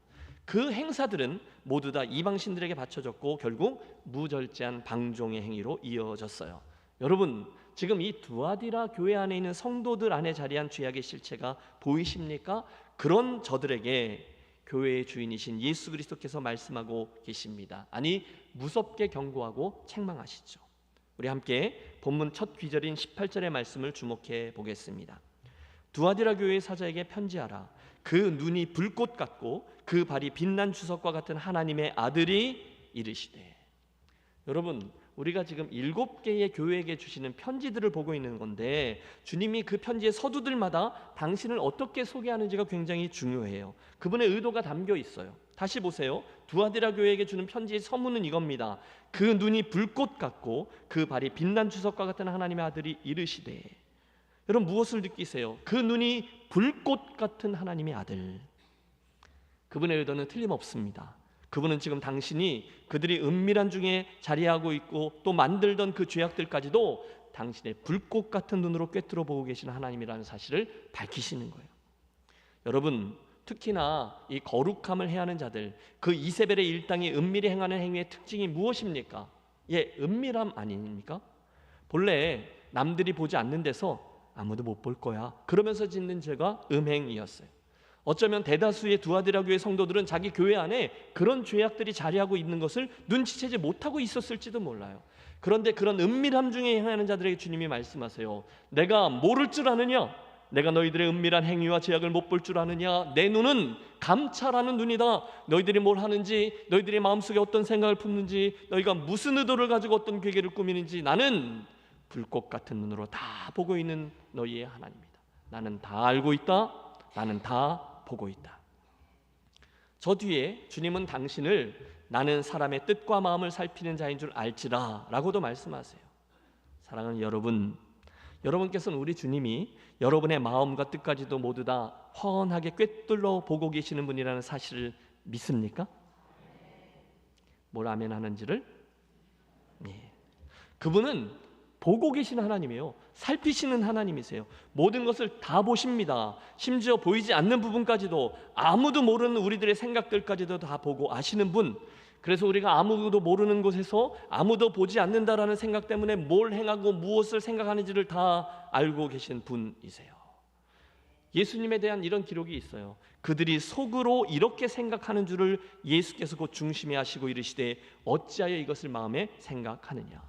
그 행사들은 모두 다 이방신들에게 바쳐졌고 결국 무절제한 방종의 행위로 이어졌어요. 여러분 지금 이 두아디라 교회 안에 있는 성도들 안에 자리한 죄악의 실체가 보이십니까? 그런 저들에게 교회의 주인이신 예수 그리스도께서 말씀하고 계십니다. 아니 무섭게 경고하고 책망하시죠. 우리 함께 본문 첫 귀절인 18절의 말씀을 주목해 보겠습니다. 두아디라 교회의 사자에게 편지하라. 그 눈이 불꽃 같고 그 발이 빛난 주석과 같은 하나님의 아들이 이르시되. 여러분 우리가 지금 7개의 교회에게 주시는 편지들을 보고 있는 건데 주님이 그 편지의 서두들마다 당신을 어떻게 소개하는지가 굉장히 중요해요. 그분의 의도가 담겨 있어요. 다시 보세요. 두아디라 교회에게 주는 편지의 서문은 이겁니다. 그 눈이 불꽃 같고 그 발이 빛난 주석과 같은 하나님의 아들이 이르시되. 여러분 무엇을 느끼세요? 그 눈이 불꽃 같은 하나님의 아들. 그분의 의도는 틀림없습니다. 그분은 지금 당신이 그들이 은밀한 중에 자리하고 있고 또 만들던 그 죄악들까지도 당신의 불꽃 같은 눈으로 꿰뚫어 보고 계시는 하나님이라는 사실을 밝히시는 거예요. 여러분 특히나 이 거룩함을 해하는 자들, 그 이세벨의 일당이 은밀히 행하는 행위의 특징이 무엇입니까? 예, 은밀함 아닙니까? 본래 남들이 보지 않는 데서 아무도 못 볼 거야 그러면서 짓는 죄가 음행이었어요. 어쩌면 대다수의 두아디라 교회 성도들은 자기 교회 안에 그런 죄악들이 자리하고 있는 것을 눈치채지 못하고 있었을지도 몰라요. 그런데 그런 은밀함 중에 행하는 자들에게 주님이 말씀하세요. 내가 모를 줄 아느냐? 내가 너희들의 은밀한 행위와 죄악을 못 볼 줄 아느냐? 내 눈은 감찰하는 눈이다. 너희들이 뭘 하는지, 너희들의 마음속에 어떤 생각을 품는지, 너희가 무슨 의도를 가지고 어떤 계획을 꾸미는지 나는 불꽃 같은 눈으로 다 보고 있는 너희의 하나님이다. 나는 다 알고 있다. 나는 다 보고 있다. 저 뒤에 주님은 당신을 나는 사람의 뜻과 마음을 살피는 자인 줄 알지라 라고도 말씀하세요. 사랑하는 여러분, 여러분께서는 우리 주님이 여러분의 마음과 뜻까지도 모두 다 훤하게 꿰뚫어 보고 계시는 분이라는 사실을 믿습니까? 뭘 아멘 하는지를? 예. 그분은 보고 계시는 하나님이에요. 살피시는 하나님이세요. 모든 것을 다 보십니다. 심지어 보이지 않는 부분까지도, 아무도 모르는 우리들의 생각들까지도 다 보고 아시는 분. 그래서 우리가 아무도 모르는 곳에서 아무도 보지 않는다라는 생각 때문에 뭘 행하고 무엇을 생각하는지를 다 알고 계신 분이세요. 예수님에 대한 이런 기록이 있어요. 그들이 속으로 이렇게 생각하는 줄을 예수께서 곧 중심에 하시고 이르시되 어찌하여 이것을 마음에 생각하느냐.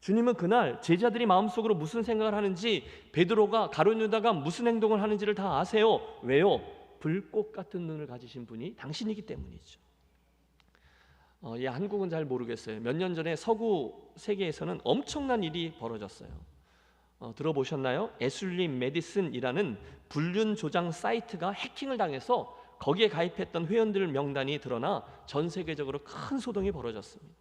주님은 그날 제자들이 마음속으로 무슨 생각을 하는지, 베드로가 가룟 유다가 무슨 행동을 하는지를 다 아세요. 왜요? 불꽃 같은 눈을 가지신 분이 당신이기 때문이죠. 한국은 잘 모르겠어요. 몇 년 전에 서구 세계에서는 엄청난 일이 벌어졌어요. 들어보셨나요? 에슐리 메디슨이라는 불륜 조장 사이트가 해킹을 당해서 거기에 가입했던 회원들 명단이 드러나 전 세계적으로 큰 소동이 벌어졌습니다.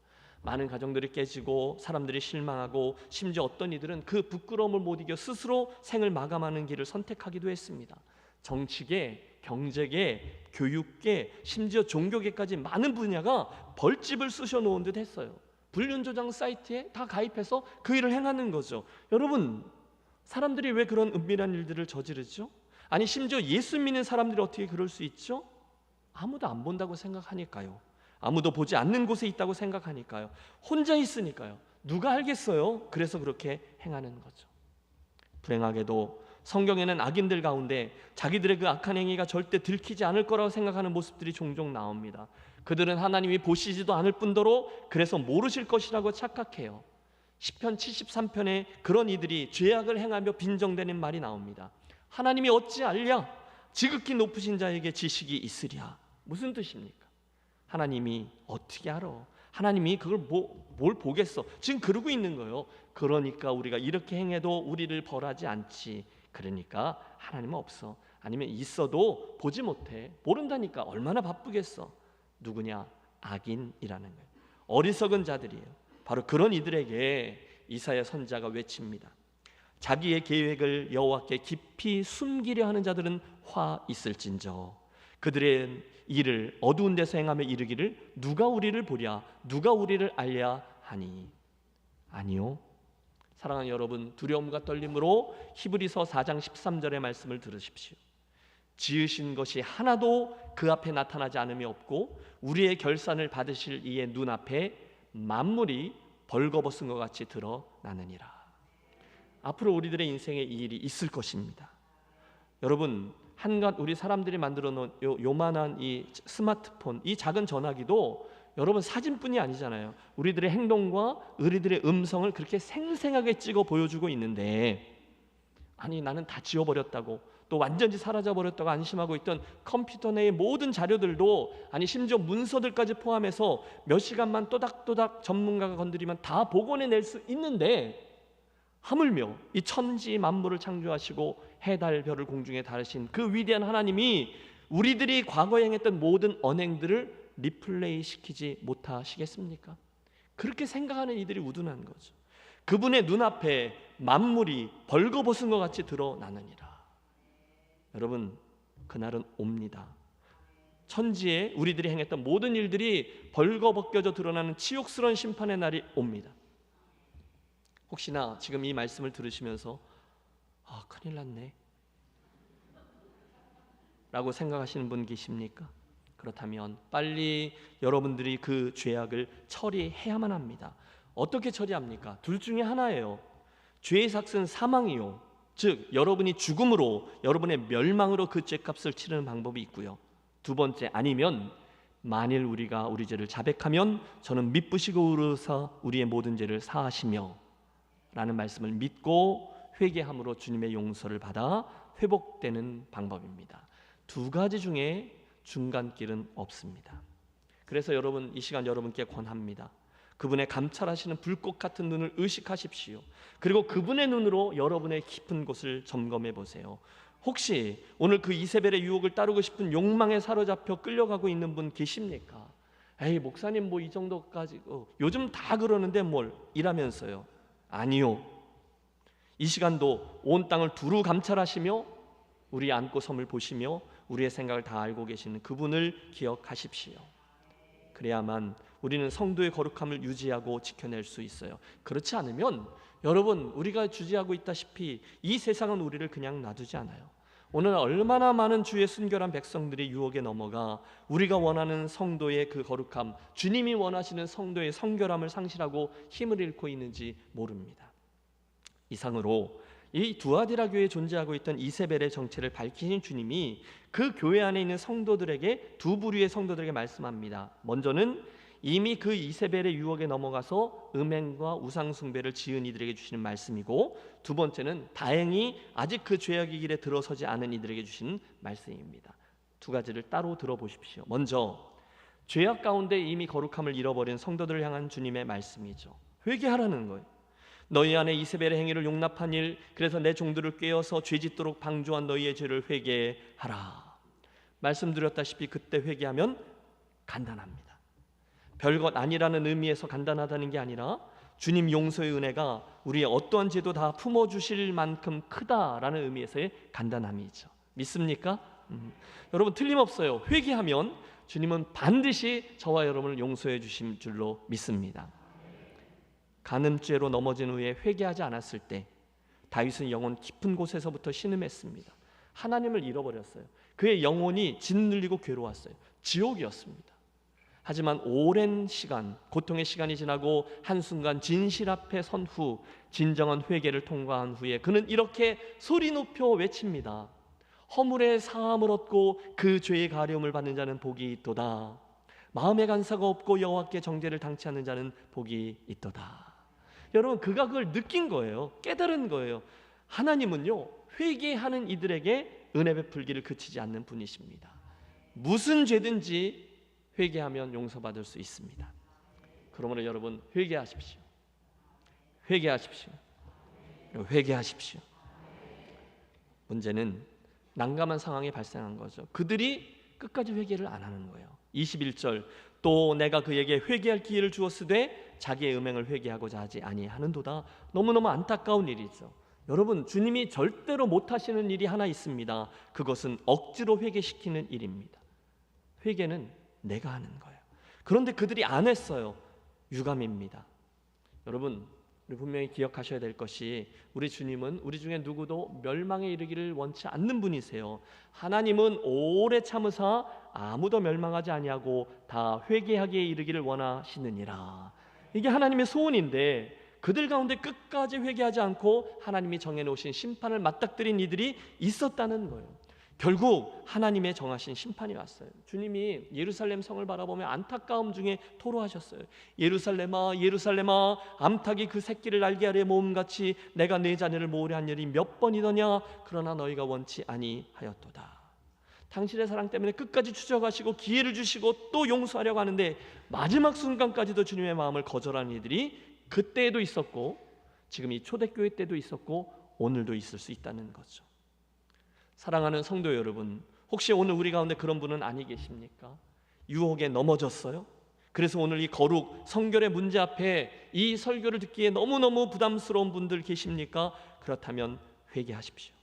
많은 가정들이 깨지고 사람들이 실망하고 심지어 어떤 이들은 그 부끄러움을 못 이겨 스스로 생을 마감하는 길을 선택하기도 했습니다. 정치계, 경제계, 교육계, 심지어 종교계까지 많은 분야가 벌집을 쑤셔 놓은 듯 했어요. 불륜 조장 사이트에 다 가입해서 그 일을 행하는 거죠. 여러분, 사람들이 왜 그런 은밀한 일들을 저지르죠? 아니 심지어 예수 믿는 사람들이 어떻게 그럴 수 있죠? 아무도 안 본다고 생각하니까요. 아무도 보지 않는 곳에 있다고 생각하니까요. 혼자 있으니까요. 누가 알겠어요? 그래서 그렇게 행하는 거죠. 불행하게도 성경에는 악인들 가운데 자기들의 그 악한 행위가 절대 들키지 않을 거라고 생각하는 모습들이 종종 나옵니다. 그들은 하나님이 보시지도 않을 뿐더러 그래서 모르실 것이라고 착각해요. 시편 73편에 그런 이들이 죄악을 행하며 빈정대는 말이 나옵니다. 하나님이 어찌 알랴? 지극히 높으신 자에게 지식이 있으랴. 무슨 뜻입니까? 하나님이 어떻게 알아? 하나님이 그걸 뭘 보겠어? 지금 그러고 있는 거예요. 그러니까 우리가 이렇게 행해도 우리를 벌하지 않지. 그러니까 하나님은 없어. 아니면 있어도 보지 못해. 모른다니까 얼마나 바쁘겠어. 누구냐? 악인이라는 거예요. 어리석은 자들이에요. 바로 그런 이들에게 이사야 선지자가 외칩니다. 자기의 계획을 여호와께 깊이 숨기려 하는 자들은 화 있을진저. 그들의 일을 어두운 데서 행하며 이르기를 누가 우리를 보랴? 누가 우리를 알랴 하니. 아니요. 사랑하는 여러분, 두려움과 떨림으로 히브리서 4장 13절의 말씀을 들으십시오. 지으신 것이 하나도 그 앞에 나타나지 않음이 없고 우리의 결산을 받으실 이의 눈앞에 만물이 벌거벗은 것 같이 드러나느니라. 앞으로 우리들의 인생에 이 일이 있을 것입니다. 여러분, 한갓 우리 사람들이 만들어 놓은 요만한 이 스마트폰, 이 작은 전화기도 여러분 사진뿐이 아니잖아요. 우리들의 행동과 우리들의 음성을 그렇게 생생하게 찍어 보여주고 있는데, 아니 나는 다 지워버렸다고, 또 완전히 사라져버렸다고 안심하고 있던 컴퓨터 내의 모든 자료들도, 아니 심지어 문서들까지 포함해서 몇 시간만 또닥또닥 전문가가 건드리면 다 복원해낼 수 있는데, 하물며 이 천지 만물을 창조하시고 해달 별을 공중에 다르신 그 위대한 하나님이 우리들이 과거에 행했던 모든 언행들을 리플레이 시키지 못하시겠습니까? 그렇게 생각하는 이들이 우둔한 거죠. 그분의 눈앞에 만물이 벌거벗은 것 같이 드러나느니라. 여러분, 그날은 옵니다. 천지에 우리들이 행했던 모든 일들이 벌거벗겨져 드러나는 치욕스러운 심판의 날이 옵니다. 혹시나 지금 이 말씀을 들으시면서 큰일 났네 라고 생각하시는 분 계십니까? 그렇다면 빨리 여러분들이 그 죄악을 처리해야만 합니다. 어떻게 처리합니까? 둘 중에 하나예요. 죄의 삭은 사망이요, 즉 여러분이 죽음으로, 여러분의 멸망으로 그 죄값을 치르는 방법이 있고요. 두 번째, 아니면 만일 우리가 우리 죄를 자백하면 저는 미쁘시고 의로우사 우리의 모든 죄를 사하시며 라는 말씀을 믿고 회개함으로 주님의 용서를 받아 회복되는 방법입니다. 두 가지 중에 중간길은 없습니다. 그래서 여러분, 이 시간 여러분께 권합니다. 그분의 감찰하시는 불꽃 같은 눈을 의식하십시오. 그리고 그분의 눈으로 여러분의 깊은 곳을 점검해 보세요. 혹시 오늘 그 이세벨의 유혹을 따르고 싶은 욕망에 사로잡혀 끌려가고 있는 분 계십니까? 에이, 목사님 뭐 이 정도까지 요즘 다 그러는데 뭘 이라면서요. 아니요. 이 시간도 온 땅을 두루 감찰하시며 우리 안고 섬을 보시며 우리의 생각을 다 알고 계시는 그분을 기억하십시오. 그래야만 우리는 성도의 거룩함을 유지하고 지켜낼 수 있어요. 그렇지 않으면 여러분, 우리가 주지하고 있다시피 이 세상은 우리를 그냥 놔두지 않아요. 오늘 얼마나 많은 주의 순결한 백성들이 유혹에 넘어가 우리가 원하는 성도의 그 거룩함, 주님이 원하시는 성도의 성결함을 상실하고 힘을 잃고 있는지 모릅니다. 이상으로 이 두아디라 교회에 존재하고 있던 이세벨의 정체를 밝히신 주님이 그 교회 안에 있는 성도들에게, 두 부류의 성도들에게 말씀합니다. 먼저는 이미 그 이세벨의 유혹에 넘어가서 음행과 우상숭배를 지은 이들에게 주시는 말씀이고, 두 번째는 다행히 아직 그 죄악의 길에 들어서지 않은 이들에게 주시는 말씀입니다. 두 가지를 따로 들어보십시오. 먼저 죄악 가운데 이미 거룩함을 잃어버린 성도들을 향한 주님의 말씀이죠. 회개하라는 거예요. 너희 안에 이세벨의 행위를 용납한 일, 그래서 내 종들을 꾀어서 죄짓도록 방조한 너희의 죄를 회개하라. 말씀드렸다시피 그때 회개하면 간단합니다. 별것 아니라는 의미에서 간단하다는 게 아니라 주님 용서의 은혜가 우리의 어떠한 죄도 다 품어주실 만큼 크다라는 의미에서의 간단함이죠. 믿습니까? 여러분, 틀림없어요. 회개하면 주님은 반드시 저와 여러분을 용서해 주실 줄로 믿습니다. 간음죄로 넘어진 후에 회개하지 않았을 때 다윗은 영혼 깊은 곳에서부터 신음했습니다. 하나님을 잃어버렸어요. 그의 영혼이 짓눌리고 괴로웠어요. 지옥이었습니다. 하지만 오랜 시간, 고통의 시간이 지나고 한순간 진실 앞에 선 후 진정한 회개를 통과한 후에 그는 이렇게 소리 높여 외칩니다. 허물의 사함을 얻고 그 죄의 가려움을 받는 자는 복이 있도다. 마음의 간사가 없고 여호와께 정죄를 당치 않는 자는 복이 있도다. 여러분, 그가 그걸 느낀 거예요. 깨달은 거예요. 하나님은요, 회개하는 이들에게 은혜 베풀기를 그치지 않는 분이십니다. 무슨 죄든지 회개하면 용서받을 수 있습니다. 그러므로 여러분, 회개하십시오. 회개하십시오. 회개하십시오. 문제는 난감한 상황이 발생한 거죠. 그들이 끝까지 회개를 안 하는 거예요. 21절, 또 내가 그에게 회개할 기회를 주었으되 자기의 음행을 회개하고자 하지 아니하는도다. 너무너무 안타까운 일이죠. 여러분, 주님이 절대로 못하시는 일이 하나 있습니다. 그것은 억지로 회개시키는 일입니다. 회개는 내가 하는 거예요. 그런데 그들이 안 했어요. 유감입니다. 여러분, 우리 분명히 기억하셔야 될 것이, 우리 주님은 우리 중에 누구도 멸망에 이르기를 원치 않는 분이세요. 하나님은 오래 참으사 아무도 멸망하지 아니하고 다 회개하기에 이르기를 원하시느니라. 이게 하나님의 소원인데 그들 가운데 끝까지 회개하지 않고 하나님이 정해놓으신 심판을 맞닥뜨린 이들이 있었다는 거예요. 결국 하나님의 정하신 심판이 왔어요. 주님이 예루살렘 성을 바라보며 안타까움 중에 토로하셨어요. 예루살렘아, 예루살렘아, 암탉이 그 새끼를 날개 아래 모음같이 내가 내 자녀를 모으려 한 일이 몇 번이더냐. 그러나 너희가 원치 아니하였도다. 당신의 사랑 때문에 끝까지 추적하시고 기회를 주시고 또 용서하려고 하는데 마지막 순간까지도 주님의 마음을 거절하는 이들이 그때에도 있었고, 지금 이 초대교회 때도 있었고, 오늘도 있을 수 있다는 거죠. 사랑하는 성도 여러분, 혹시 오늘 우리 가운데 그런 분은 아니 계십니까? 유혹에 넘어졌어요? 그래서 오늘 이 거룩, 성결의 문제 앞에 이 설교를 듣기에 너무너무 부담스러운 분들 계십니까? 그렇다면 회개하십시오.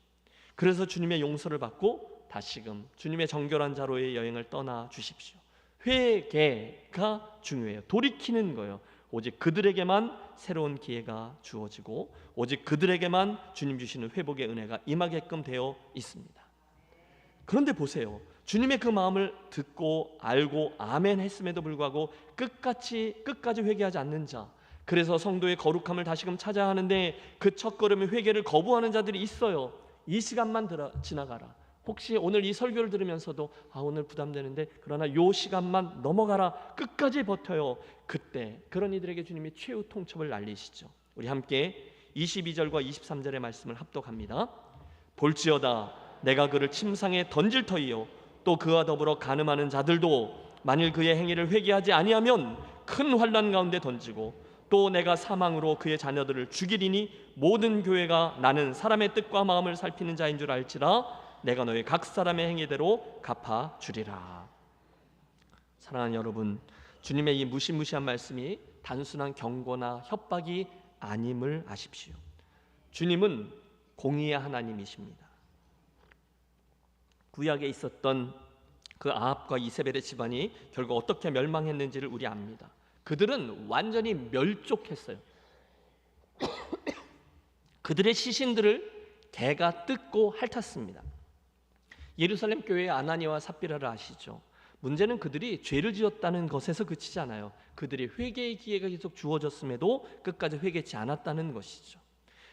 그래서 주님의 용서를 받고 다시금 주님의 정결한 자로의 여행을 떠나 주십시오. 회개가 중요해요. 돌이키는 거예요. 오직 그들에게만 새로운 기회가 주어지고 오직 그들에게만 주님 주시는 회복의 은혜가 임하게끔 되어 있습니다. 그런데 보세요. 주님의 그 마음을 듣고 알고 아멘 했음에도 불구하고 끝까지 회개하지 않는 자, 그래서 성도의 거룩함을 다시금 찾아야 하는데 그 첫걸음의 회개를 거부하는 자들이 있어요. 이 시간만 지나가라. 혹시 오늘 이 설교를 들으면서도 오늘 부담되는데 그러나 이 시간만 넘어가라. 끝까지 버텨요. 그때 그런 이들에게 주님이 최후 통첩을 날리시죠. 우리 함께 22절과 23절의 말씀을 합독합니다. 볼지어다 내가 그를 침상에 던질 터이요 또 그와 더불어 간음하는 자들도 만일 그의 행위를 회개하지 아니하면 큰 환난 가운데 던지고 또 내가 사망으로 그의 자녀들을 죽이리니 모든 교회가 나는 사람의 뜻과 마음을 살피는 자인 줄 알지라 내가 너희 각 사람의 행위대로 갚아주리라. 사랑하는 여러분, 주님의 이 무시무시한 말씀이 단순한 경고나 협박이 아님을 아십시오. 주님은 공의의 하나님이십니다. 구약에 있었던 그 아합과 이세벨의 집안이 결국 어떻게 멸망했는지를 우리 압니다. 그들은 완전히 멸족했어요. 그들의 시신들을 개가 뜯고 핥았습니다. 예루살렘 교회의 아나니아와 삽비라를 아시죠? 문제는 그들이 죄를 지었다는 것에서 그치지 않아요. 그들이 회개의 기회가 계속 주어졌음에도 끝까지 회개치 않았다는 것이죠.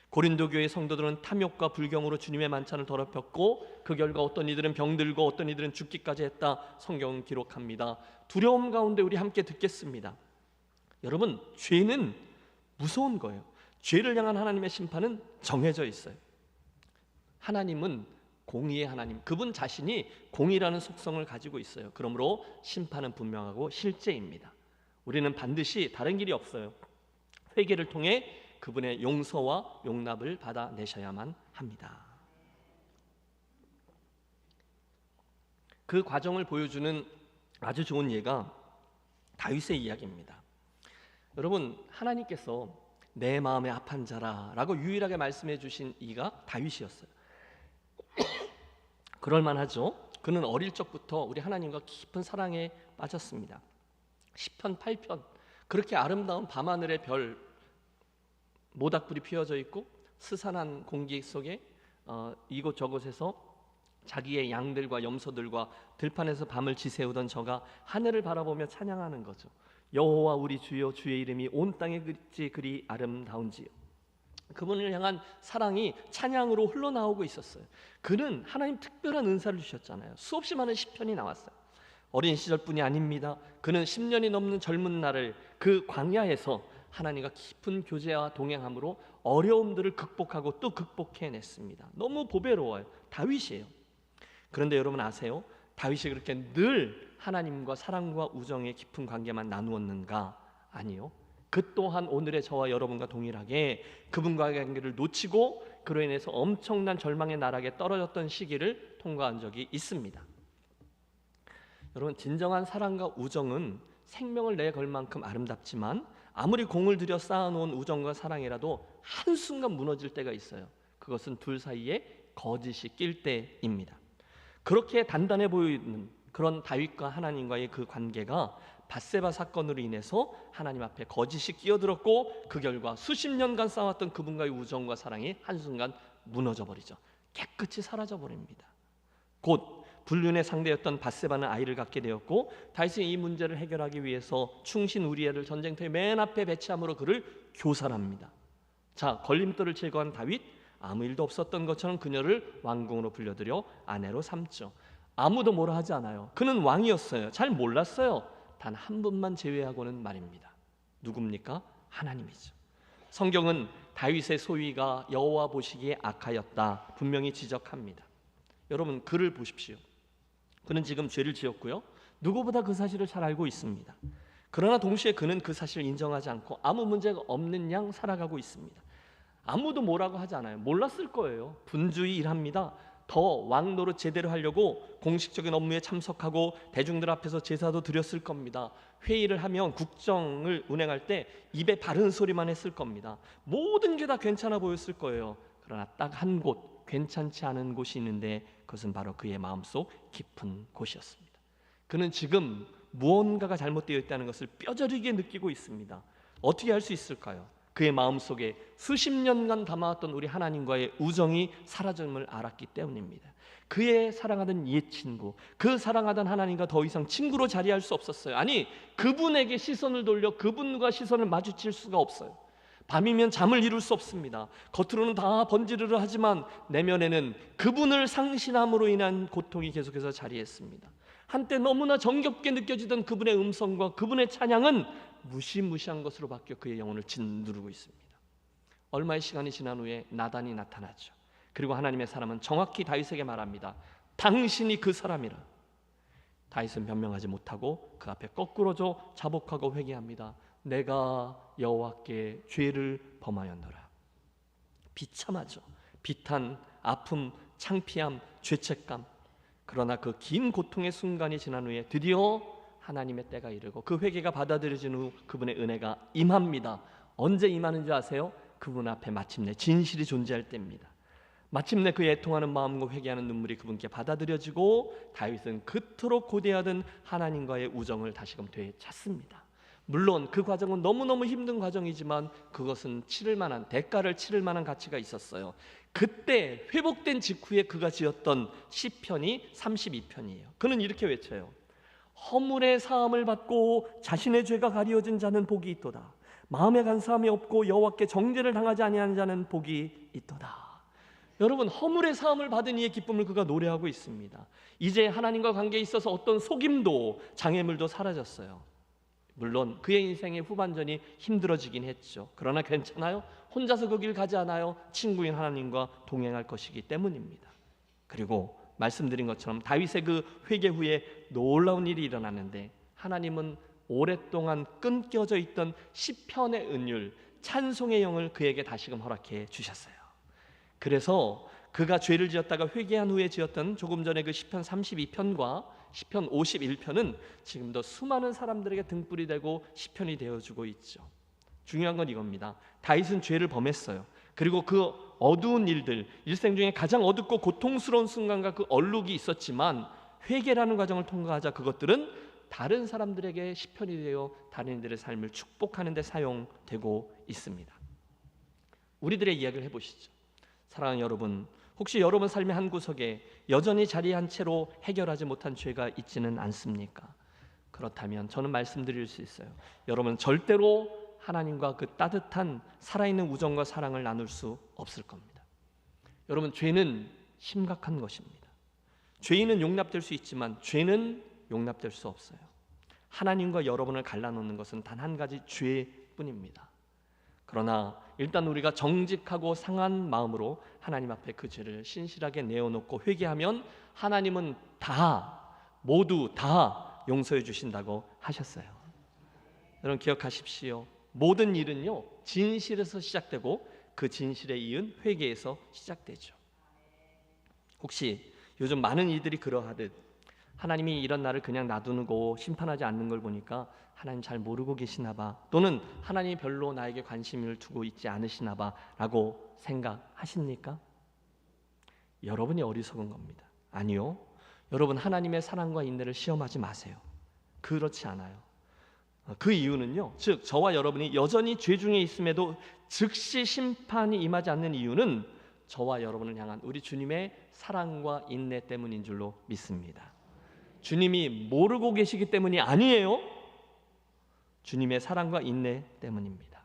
고린도 교회 성도들은 탐욕과 불경으로 주님의 만찬을 더럽혔고 그 결과 어떤 이들은 병들고 어떤 이들은 죽기까지 했다. 성경은 기록합니다. 두려움 가운데 우리 함께 듣겠습니다. 여러분, 죄는 무서운 거예요. 죄를 향한 하나님의 심판은 정해져 있어요. 하나님은 공의의 하나님, 그분 자신이 공의라는 속성을 가지고 있어요. 그러므로 심판은 분명하고 실제입니다. 우리는 반드시 다른 길이 없어요. 회개를 통해 그분의 용서와 용납을 받아내셔야만 합니다. 그 과정을 보여주는 아주 좋은 예가 다윗의 이야기입니다. 여러분, 하나님께서 내 마음에 합한 자라 라고 유일하게 말씀해 주신 이가 다윗이었어요. 그럴만하죠. 그는 어릴 적부터 우리 하나님과 깊은 사랑에 빠졌습니다. 시편 8편, 그렇게 아름다운 밤하늘의 별 모닥불이 피어져 있고 스산한 공기 속에 이곳저곳에서 자기의 양들과 염소들과 들판에서 밤을 지새우던 저가 하늘을 바라보며 찬양하는 거죠. 여호와 우리 주여, 주의 이름이 온 땅에 그리 아름다운지요. 그분을 향한 사랑이 찬양으로 흘러나오고 있었어요. 그는 하나님 특별한 은사를 주셨잖아요. 수없이 많은 시편이 나왔어요. 어린 시절뿐이 아닙니다. 그는 10년이 넘는 젊은 날을 그 광야에서 하나님과 깊은 교제와 동행함으로 어려움들을 극복하고 또 극복해냈습니다. 너무 보배로워요. 다윗이에요. 그런데 여러분 아세요? 다윗이 그렇게 늘 하나님과 사랑과 우정의 깊은 관계만 나누었는가? 아니요. 그 또한 오늘의 저와 여러분과 동일하게 그분과의 관계를 놓치고 그로 인해서 엄청난 절망의 나락에 떨어졌던 시기를 통과한 적이 있습니다. 여러분, 진정한 사랑과 우정은 생명을 내걸 만큼 아름답지만 아무리 공을 들여 쌓아놓은 우정과 사랑이라도 한순간 무너질 때가 있어요. 그것은 둘 사이에 거짓이 낄 때입니다. 그렇게 단단해 보이는 그런 다윗과 하나님과의 그 관계가 밧세바 사건으로 인해서 하나님 앞에 거짓이 끼어들었고 그 결과 수십 년간 쌓았던 그분과의 우정과 사랑이 한순간 무너져 버리죠. 깨끗이 사라져 버립니다. 곧 불륜의 상대였던 밧세바는 아이를 갖게 되었고 다윗은 이 문제를 해결하기 위해서 충신 우리엘을 전쟁터의 맨 앞에 배치함으로 그를 교살합니다. 자, 걸림돌을 제거한 다윗, 아무 일도 없었던 것처럼 그녀를 왕궁으로 불려들여 아내로 삼죠. 아무도 뭐라 하지 않아요. 그는 왕이었어요. 잘 몰랐어요. 단 한 분만 제외하고는 말입니다. 누굽니까? 하나님이죠. 성경은 다윗의 소위가 여호와 보시기에 악하였다 분명히 지적합니다. 여러분, 그를 보십시오. 그는 지금 죄를 지었고요. 누구보다 그 사실을 잘 알고 있습니다. 그러나 동시에 그는 그 사실을 인정하지 않고 아무 문제가 없는 양 살아가고 있습니다. 아무도 뭐라고 하지 않아요. 몰랐을 거예요. 분주히 일합니다. 더 왕노릇 제대로 하려고 공식적인 업무에 참석하고 대중들 앞에서 제사도 드렸을 겁니다. 회의를 하면 국정을 운행할 때 입에 바른 소리만 했을 겁니다. 모든 게 다 괜찮아 보였을 거예요. 그러나 딱 한 곳 괜찮지 않은 곳이 있는데 그것은 바로 그의 마음속 깊은 곳이었습니다. 그는 지금 무언가가 잘못되어 있다는 것을 뼈저리게 느끼고 있습니다. 어떻게 할 수 있을까요? 그의 마음속에 수십 년간 담아왔던 우리 하나님과의 우정이 사라짐을 알았기 때문입니다. 그의 사랑하던 옛 친구, 그 사랑하던 하나님과 더 이상 친구로 자리할 수 없었어요. 아니, 그분에게 시선을 돌려 그분과 시선을 마주칠 수가 없어요. 밤이면 잠을 이룰 수 없습니다. 겉으로는 다 번지르르 하지만 내면에는 그분을 상실함으로 인한 고통이 계속해서 자리했습니다. 한때 너무나 정겹게 느껴지던 그분의 음성과 그분의 찬양은 무시무시한 것으로 바뀌어 그의 영혼을 짓누르고 있습니다. 얼마의 시간이 지난 후에 나단이 나타나죠. 그리고 하나님의 사람은 정확히 다윗에게 말합니다. 당신이 그 사람이라. 다윗은 변명하지 못하고 그 앞에 거꾸로져 자복하고 회개합니다. 내가 여호와께 죄를 범하였노라. 비참하죠. 비탄, 아픔, 창피함, 죄책감. 그러나 그 긴 고통의 순간이 지난 후에 드디어 하나님의 때가 이르고 그 회개가 받아들여진 후 그분의 은혜가 임합니다. 언제 임하는지 아세요? 그분 앞에 마침내 진실이 존재할 때입니다. 마침내 그 애통하는 마음과 회개하는 눈물이 그분께 받아들여지고 다윗은 그토록 고대하던 하나님과의 우정을 다시금 되찾습니다. 물론 그 과정은 너무너무 힘든 과정이지만 그것은 대가를 치를 만한 가치가 있었어요. 그때 회복된 직후에 그가 지었던 시편이 32편이에요. 그는 이렇게 외쳐요. 허물의 사함을 받고 자신의 죄가 가리워진 자는 복이 있도다. 마음에 간사함이 없고 여호와께 정죄를 당하지 아니하는 자는 복이 있도다. 여러분, 허물의 사함을 받은 이의 기쁨을 그가 노래하고 있습니다. 이제 하나님과 관계에 있어서 어떤 속임도 장애물도 사라졌어요. 물론 그의 인생의 후반전이 힘들어지긴 했죠. 그러나 괜찮아요. 혼자서 그 길 가지 않아요. 친구인 하나님과 동행할 것이기 때문입니다. 그리고 말씀드린 것처럼 다윗의 그 회개 후에 놀라운 일이 일어났는데 하나님은 오랫동안 끊겨져 있던 시편의 은율, 찬송의 영을 그에게 다시금 허락해 주셨어요. 그래서 그가 죄를 지었다가 회개한 후에 지었던 조금 전에 그 시편 32편과 시편 51편은 지금도 수많은 사람들에게 등불이 되고 시편이 되어주고 있죠. 중요한 건 이겁니다. 다윗은 죄를 범했어요. 그리고 그 어두운 일들, 일생 중에 가장 어둡고 고통스러운 순간과 그 얼룩이 있었지만 회개라는 과정을 통과하자 그것들은 다른 사람들에게 시편이 되어 다른 이들의 삶을 축복하는 데 사용되고 있습니다. 우리들의 이야기를 해보시죠. 사랑하는 여러분, 혹시 여러분 삶의 한 구석에 여전히 자리한 채로 해결하지 못한 죄가 있지는 않습니까? 그렇다면 저는 말씀드릴 수 있어요. 여러분 절대로 하나님과 그 따뜻한 살아있는 우정과 사랑을 나눌 수 없을 겁니다. 여러분, 죄는 심각한 것입니다. 죄인은 용납될 수 있지만 죄는 용납될 수 없어요. 하나님과 여러분을 갈라놓는 것은 단 한 가지 죄뿐입니다. 그러나 일단 우리가 정직하고 상한 마음으로 하나님 앞에 그 죄를 신실하게 내어놓고 회개하면 하나님은 모두 다 용서해 주신다고 하셨어요. 여러분 기억하십시오. 모든 일은요 진실에서 시작되고 그 진실에 이은 회개에서 시작되죠. 혹시 요즘 많은 이들이 그러하듯 하나님이 이런 나를 그냥 놔두고 심판하지 않는 걸 보니까 하나님 잘 모르고 계시나 봐, 또는 하나님이 별로 나에게 관심을 두고 있지 않으시나 봐 라고 생각하십니까? 여러분이 어리석은 겁니다. 아니요, 여러분 하나님의 사랑과 인내를 시험하지 마세요. 그렇지 않아요. 그 이유는요, 즉 저와 여러분이 여전히 죄 중에 있음에도 즉시 심판이 임하지 않는 이유는 저와 여러분을 향한 우리 주님의 사랑과 인내 때문인 줄로 믿습니다. 주님이 모르고 계시기 때문이 아니에요. 주님의 사랑과 인내 때문입니다.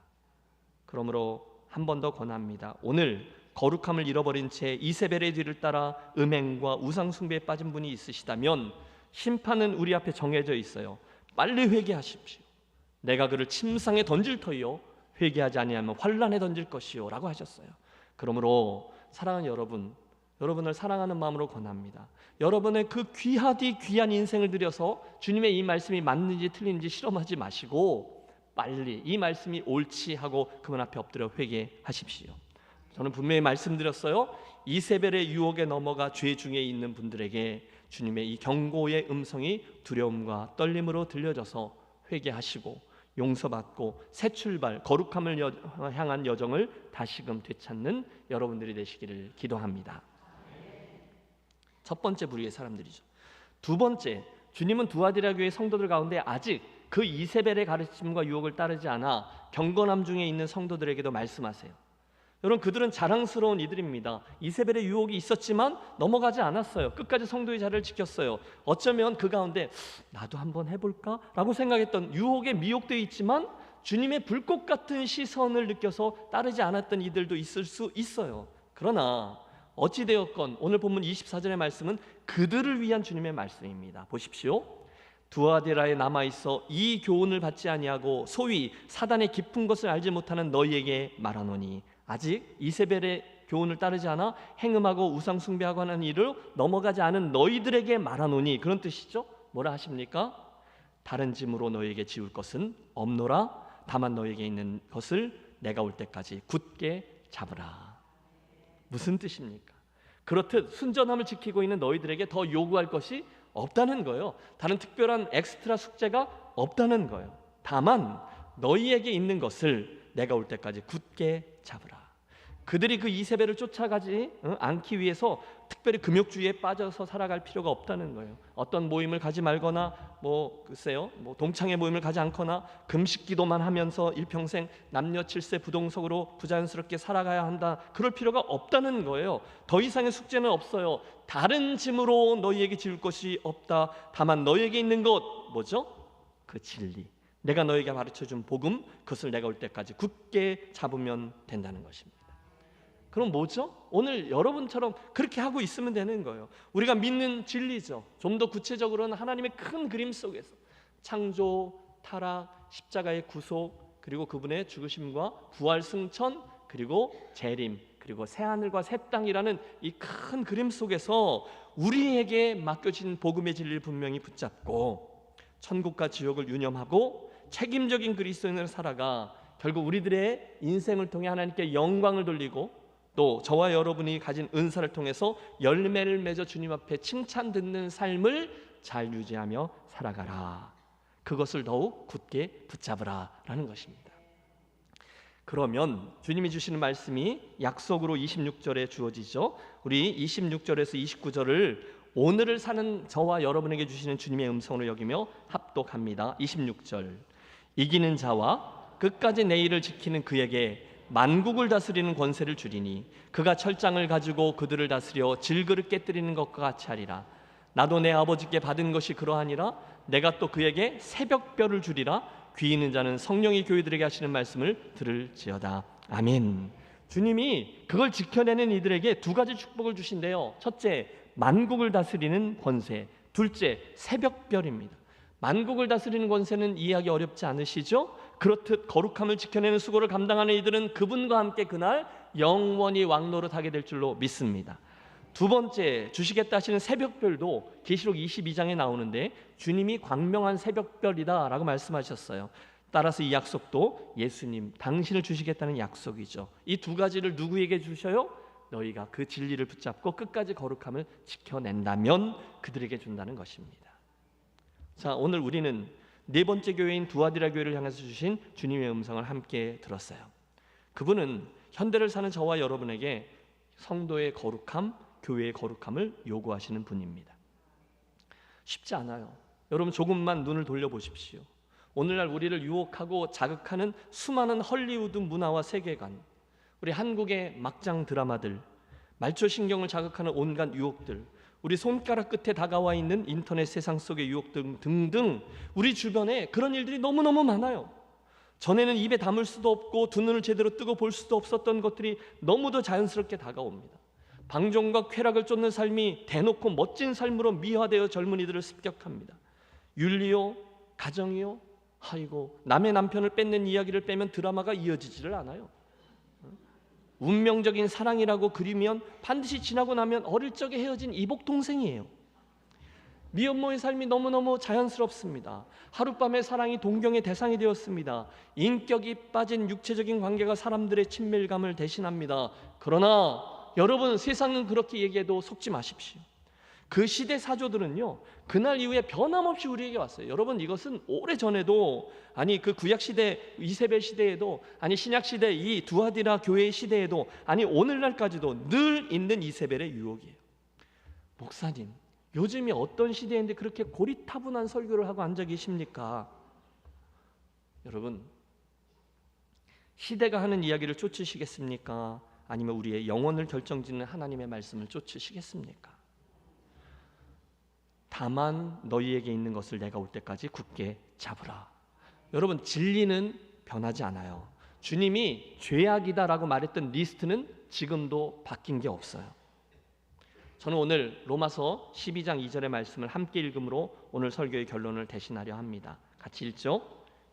그러므로 한 번 더 권합니다. 오늘 거룩함을 잃어버린 채 이세벨의 뒤를 따라 음행과 우상 숭배에 빠진 분이 있으시다면 심판은 우리 앞에 정해져 있어요. 빨리 회개하십시오. 내가 그를 침상에 던질 터이요 회개하지 아니하면 환란에 던질 것이요 라고 하셨어요. 그러므로 사랑하는 여러분을 사랑하는 마음으로 권합니다. 여러분의 그 귀하디 귀한 인생을 들여서 주님의 이 말씀이 맞는지 틀린지 실험하지 마시고 빨리 이 말씀이 옳지 하고 그분 앞에 엎드려 회개하십시오. 저는 분명히 말씀드렸어요. 이세벨의 유혹에 넘어가 죄 중에 있는 분들에게 주님의 이 경고의 음성이 두려움과 떨림으로 들려져서 회개하시고 용서받고 새 출발, 거룩함을 향한 여정을 다시금 되찾는 여러분들이 되시기를 기도합니다. 첫 번째 부류의 사람들이죠. 두 번째, 주님은 두아디라 교회 성도들 가운데 아직 그 이세벨의 가르침과 유혹을 따르지 않아 경건함 중에 있는 성도들에게도 말씀하세요. 여러분, 그들은 자랑스러운 이들입니다. 이세벨의 유혹이 있었지만 넘어가지 않았어요. 끝까지 성도의 자리를 지켰어요. 어쩌면 그 가운데 나도 한번 해볼까? 라고 생각했던, 유혹에 미혹되어 있지만 주님의 불꽃 같은 시선을 느껴서 따르지 않았던 이들도 있을 수 있어요. 그러나 어찌되었건 오늘 본문 24절의 말씀은 그들을 위한 주님의 말씀입니다. 보십시오. 두아디라에 남아있어 이 교훈을 받지 아니하고 소위 사단의 깊은 것을 알지 못하는 너희에게 말하노니, 아직 이세벨의 교훈을 따르지 않아 행음하고 우상 숭배하고 하는 일을 넘어가지 않은 너희들에게 말하노니, 그런 뜻이죠. 뭐라 하십니까? 다른 짐으로 너희에게 지울 것은 없노라. 다만 너희에게 있는 것을 내가 올 때까지 굳게 잡으라. 무슨 뜻입니까? 그렇듯 순전함을 지키고 있는 너희들에게 더 요구할 것이 없다는 거예요. 다른 특별한 엑스트라 숙제가 없다는 거예요. 다만 너희에게 있는 것을 내가 올 때까지 굳게 잡으라. 그들이 그 이세벨을 쫓아가지 않기 위해서 특별히 금욕주의에 빠져서 살아갈 필요가 없다는 거예요. 어떤 모임을 가지 말거나 글쎄요, 동창회 모임을 가지 않거나 금식기도만 하면서 일평생 남녀 칠세 부동석으로 부자연스럽게 살아가야 한다, 그럴 필요가 없다는 거예요. 더 이상의 숙제는 없어요. 다른 짐으로 너희에게 지울 것이 없다. 다만 너희에게 있는 것, 뭐죠? 그 진리, 내가 너희에게 가르쳐준 복음, 그것을 내가 올 때까지 굳게 잡으면 된다는 것입니다. 그럼 뭐죠? 오늘 여러분처럼 그렇게 하고 있으면 되는 거예요. 우리가 믿는 진리죠. 좀 더 구체적으로는 하나님의 큰 그림 속에서 창조, 타락, 십자가의 구속, 그리고 그분의 죽으심과 부활, 승천, 그리고 재림, 그리고 새하늘과 새 땅이라는 이 큰 그림 속에서 우리에게 맡겨진 복음의 진리를 분명히 붙잡고 천국과 지옥을 유념하고 책임적인 그리스도인으로 살아가 결국 우리들의 인생을 통해 하나님께 영광을 돌리고, 또 저와 여러분이 가진 은사를 통해서 열매를 맺어 주님 앞에 칭찬 듣는 삶을 잘 유지하며 살아가라. 그것을 더욱 굳게 붙잡으라 라는 것입니다. 그러면 주님이 주시는 말씀이 약속으로 26절에 주어지죠. 우리 26절에서 29절을 오늘을 사는 저와 여러분에게 주시는 주님의 음성으로 여기며 합독합니다. 26절, 이기는 자와 끝까지 내 일을 지키는 그에게 만국을 다스리는 권세를 주리니 그가 철장을 가지고 그들을 다스려 질그릇 깨뜨리는 것과 같이 하리라. 나도 내 아버지께 받은 것이 그러하니라. 내가 또 그에게 새벽별을 주리라. 귀 있는 자는 성령이 교회들에게 하시는 말씀을 들을지어다. 아멘. 주님이 그걸 지켜내는 이들에게 두 가지 축복을 주신대요. 첫째, 만국을 다스리는 권세. 둘째, 새벽별입니다. 만국을 다스리는 권세는 이해하기 어렵지 않으시죠? 그렇듯 거룩함을 지켜내는 수고를 감당하는 이들은 그분과 함께 그날 영원히 왕노릇하게 될 줄로 믿습니다. 두 번째, 주시겠다 하시는 새벽별도 계시록 22장에 나오는데 주님이 광명한 새벽별이다 라고 말씀하셨어요. 따라서 이 약속도 예수님 당신을 주시겠다는 약속이죠. 이 두 가지를 누구에게 주셔요? 너희가 그 진리를 붙잡고 끝까지 거룩함을 지켜낸다면 그들에게 준다는 것입니다. 자, 오늘 우리는 네 번째 교회인 두아디라 교회를 향해서 주신 주님의 음성을 함께 들었어요. 그분은 현대를 사는 저와 여러분에게 성도의 거룩함, 교회의 거룩함을 요구하시는 분입니다. 쉽지 않아요. 여러분 조금만 눈을 돌려보십시오. 오늘날 우리를 유혹하고 자극하는 수많은 헐리우드 문화와 세계관, 우리 한국의 막장 드라마들, 말초신경을 자극하는 온갖 유혹들, 우리 손가락 끝에 다가와 있는 인터넷 세상 속의 유혹 등등 우리 주변에 그런 일들이 너무너무 많아요. 전에는 입에 담을 수도 없고 두 눈을 제대로 뜨고 볼 수도 없었던 것들이 너무도 자연스럽게 다가옵니다. 방종과 쾌락을 쫓는 삶이 대놓고 멋진 삶으로 미화되어 젊은이들을 습격합니다. 윤리요, 가정이요, 아이고 남의 남편을 뺏는 이야기를 빼면 드라마가 이어지지를 않아요. 운명적인 사랑이라고 그리면 반드시 지나고 나면 어릴 적에 헤어진 이복 동생이에요. 미혼모의 삶이 너무너무 자연스럽습니다. 하룻밤의 사랑이 동경의 대상이 되었습니다. 인격이 빠진 육체적인 관계가 사람들의 친밀감을 대신합니다. 그러나 여러분, 세상은 그렇게 얘기해도 속지 마십시오. 그 시대 사조들은요, 그날 이후에 변함없이 우리에게 왔어요. 여러분, 이것은 오래전에도, 아니 그 구약시대 이세벨 시대에도, 아니 신약시대 이 두아디라 교회의 시대에도, 아니 오늘날까지도 늘 있는 이세벨의 유혹이에요. 목사님, 요즘이 어떤 시대인데 그렇게 고리타분한 설교를 하고 앉아 계십니까? 여러분, 시대가 하는 이야기를 쫓으시겠습니까? 아니면 우리의 영혼을 결정짓는 하나님의 말씀을 쫓으시겠습니까? 다만 너희에게 있는 것을 내가 올 때까지 굳게 잡으라. 여러분, 진리는 변하지 않아요. 주님이 죄악이다라고 말했던 리스트는 지금도 바뀐 게 없어요. 저는 오늘 로마서 12장 2절의 말씀을 함께 읽음으로 오늘 설교의 결론을 대신하려 합니다. 같이 읽죠.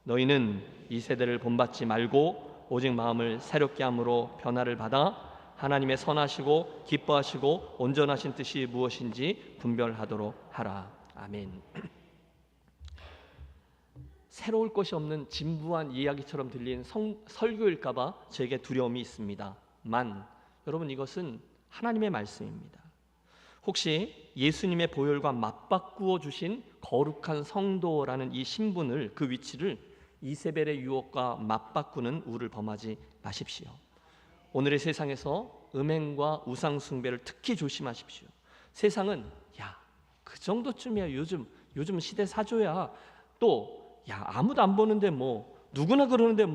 너희는 이 세대를 본받지 말고 오직 마음을 새롭게 함으로 변화를 받아 하나님의 선하시고 기뻐하시고 온전하신 뜻이 무엇인지 분별하도록 하라. 아멘. 새로울 것이 없는 진부한 이야기처럼 들린 설교일까봐 저에게 두려움이 있습니다. 여러분, 이것은 하나님의 말씀입니다. 혹시 예수님의 보혈과 맞바꾸어 주신 거룩한 성도라는 이 신분을, 그 위치를 이세벨의 유혹과 맞바꾸는 우를 범하지 마십시오. 오늘의 세상에서 음행과 우상 숭배를 특히 조심하십시오. 세상은 그 정도쯤이야, 요즘 시대 사조야, 또 아무도 안 보는데 누구나 그러는데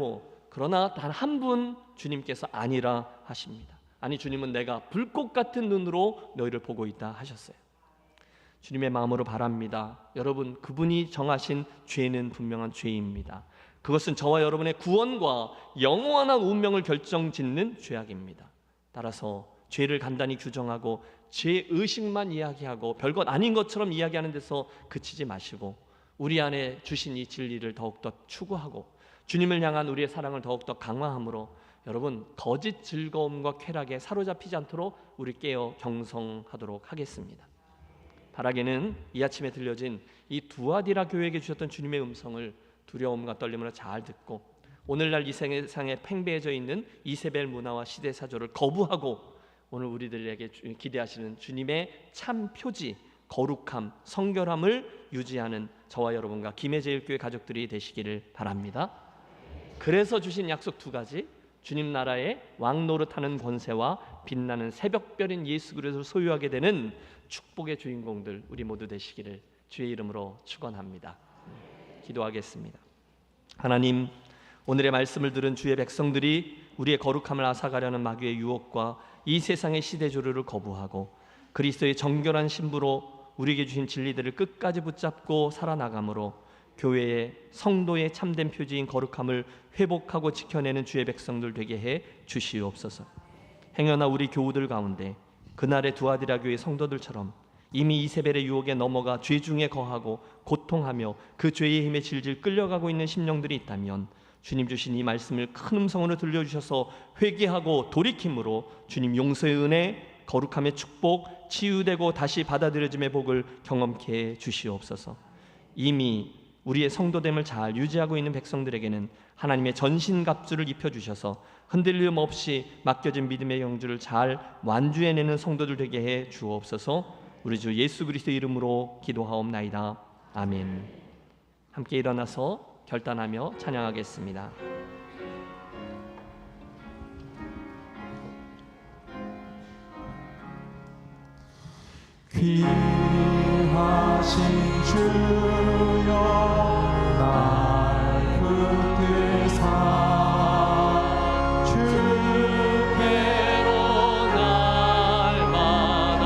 그러나 단 한 분 주님께서 아니라 하십니다. 아니, 주님은 내가 불꽃 같은 눈으로 너희를 보고 있다 하셨어요. 주님의 마음으로 바랍니다. 여러분, 그분이 정하신 죄는 분명한 죄입니다. 그것은 저와 여러분의 구원과 영원한 운명을 결정짓는 죄악입니다. 따라서 죄를 간단히 규정하고 죄 의식만 이야기하고 별것 아닌 것처럼 이야기하는 데서 그치지 마시고 우리 안에 주신 이 진리를 더욱더 추구하고 주님을 향한 우리의 사랑을 더욱더 강화함으로 여러분, 거짓 즐거움과 쾌락에 사로잡히지 않도록 우리 깨어 경성하도록 하겠습니다. 바라기는 이 아침에 들려진 이 두아디라 교회에게 주셨던 주님의 음성을 두려움과 떨림으로 잘 듣고 오늘날 이 세상에 팽배해져 있는 이세벨 문화와 시대 사조를 거부하고 오늘 우리들에게 기대하시는 주님의 참 표지, 거룩함, 성결함을 유지하는 저와 여러분과 김해제일교회 가족들이 되시기를 바랍니다. 그래서 주신 약속 두 가지, 주님 나라의 왕 노릇하는 권세와 빛나는 새벽별인 예수 그리스도를 소유하게 되는 축복의 주인공들 우리 모두 되시기를 주의 이름으로 축원합니다. 기도하겠습니다. 하나님, 오늘의 말씀을 들은 주의 백성들이 우리의 거룩함을 앗아가려는 마귀의 유혹과 이 세상의 시대조류를 거부하고 그리스도의 정결한 신부로 우리에게 주신 진리들을 끝까지 붙잡고 살아나감으로 교회의 성도의 참된 표지인 거룩함을 회복하고 지켜내는 주의 백성들 되게 해 주시옵소서. 행여나 우리 교우들 가운데 그날의 두아디라 교회 성도들처럼 이미 이세벨의 유혹에 넘어가 죄 중에 거하고 고통하며 그 죄의 힘에 질질 끌려가고 있는 심령들이 있다면 주님 주신 이 말씀을 큰 음성으로 들려주셔서 회개하고 돌이킴으로 주님 용서의 은혜, 거룩함의 축복, 치유되고 다시 받아들여짐의 복을 경험케 해 주시옵소서. 이미 우리의 성도됨을 잘 유지하고 있는 백성들에게는 하나님의 전신갑주를 입혀주셔서 흔들림 없이 맡겨진 믿음의 영주를 잘 완주해내는 성도들 되게 해 주옵소서. 우리 주 예수 그리스도의 이름으로 기도하옵나이다. 아멘. 함께 일어나서 결단하며 찬양하겠습니다. 귀하신 주여 날 붙드사 주께로 날마다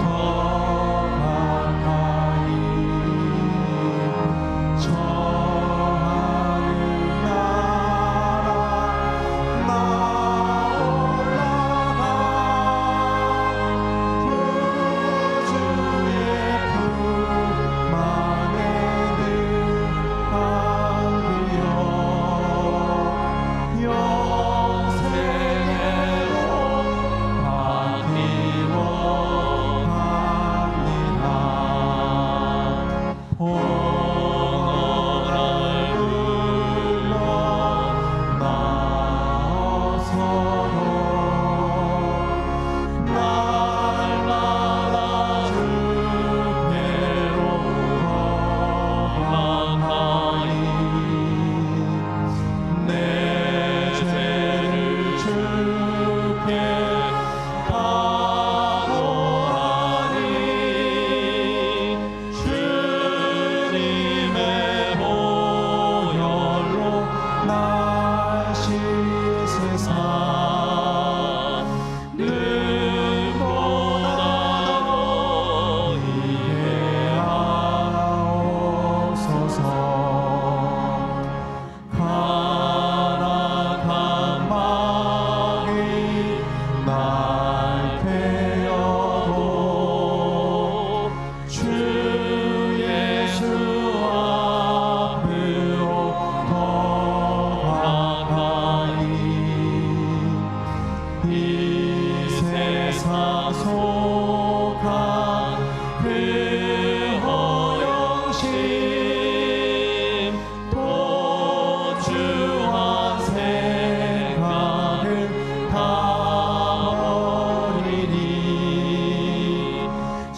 더 가까이 저하늘 나라 나 올라가 구주의 품 안에 늘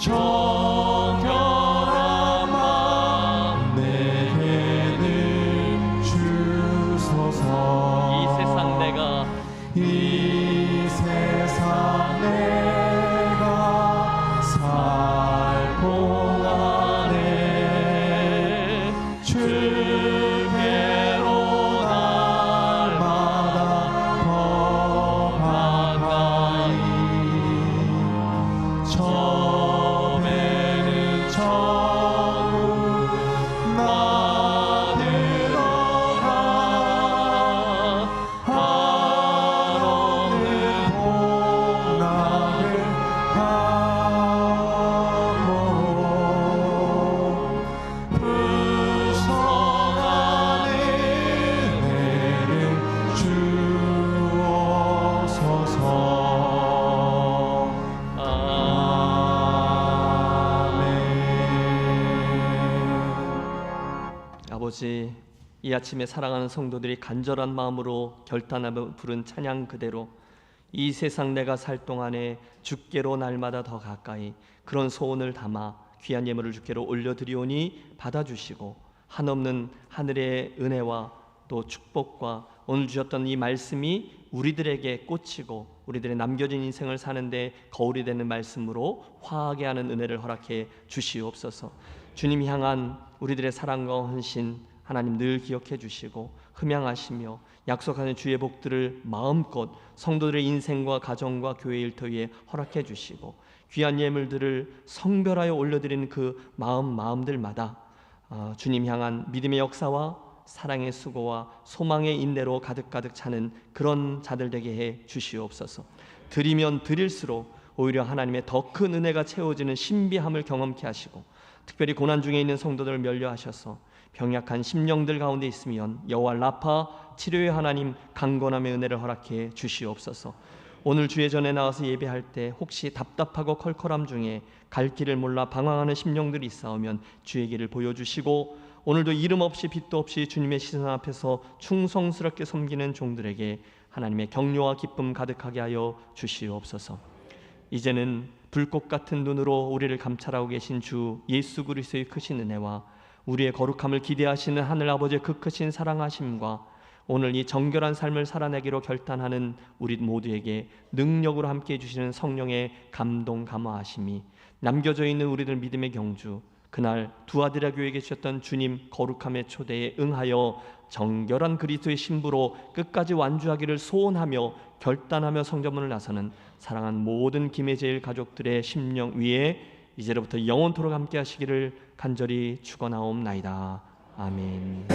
정결한 마음 내게는 주소서. 이 세상 내가 이 세상 내가 살 동안에 주께로 날마다 더 가까이 처음에는 천국 나 들어가 한없는 복락을 가고 풍성한 은혜를 주옵소서. 아버지, 이 아침에 사랑하는 성도들이 간절한 마음으로 결단하며 부른 찬양 그대로 이 세상 내가 살 동안에 주께로 날마다 더 가까이 그런 소원을 담아 귀한 예물을 주께로 올려드리오니 받아주시고 한없는 하늘의 은혜와 또 축복과 오늘 주셨던 이 말씀이 우리들에게 꽂히고 우리들의 남겨진 인생을 사는데 거울이 되는 말씀으로 화하게 하는 은혜를 허락해 주시옵소서. 주님 향한 우리들의 사랑과 헌신 하나님 늘 기억해 주시고 흠양하시며 약속하는 주의 복들을 마음껏 성도들의 인생과 가정과 교회 일터 위에 허락해 주시고 귀한 예물들을 성별하여 올려드리는 그 마음들마다 주님 향한 믿음의 역사와 사랑의 수고와 소망의 인내로 가득가득 차는 그런 자들 되게 해 주시옵소서. 드리면 드릴수록 오히려 하나님의 더 큰 은혜가 채워지는 신비함을 경험케 하시고 특별히 고난 중에 있는 성도들을 면려하셔서 병약한 심령들 가운데 있으면 여호와 라파 치료의 하나님 강건함의 은혜를 허락해 주시옵소서. 오늘 주의 전에 나와서 예배할 때 혹시 답답하고 컬컬함 중에 갈 길을 몰라 방황하는 심령들이 있사오면 주의 길을 보여주시고 오늘도 이름 없이 빛도 없이 주님의 시선 앞에서 충성스럽게 섬기는 종들에게 하나님의 격려와 기쁨 가득하게 하여 주시옵소서. 이제는 불꽃 같은 눈으로 우리를 감찰하고 계신 주 예수 그리스도의 크신 은혜와 우리의 거룩함을 기대하시는 하늘 아버지의 그 크신 사랑하심과 오늘 이 정결한 삶을 살아내기로 결단하는 우리 모두에게 능력으로 함께해 주시는 성령의 감동 감화하심이 남겨져 있는 우리들 믿음의 경주 그날 두아디라 교회에 계셨던 주님 거룩함의 초대에 응하여 정결한 그리스도의 신부로 끝까지 완주하기를 소원하며 결단하며 성전문을 나서는 사랑하는 모든 김혜제일 가족들의 심령 위에 이제로부터 영원토록 함께 하시기를 간절히 축원하옵나이다. 아멘.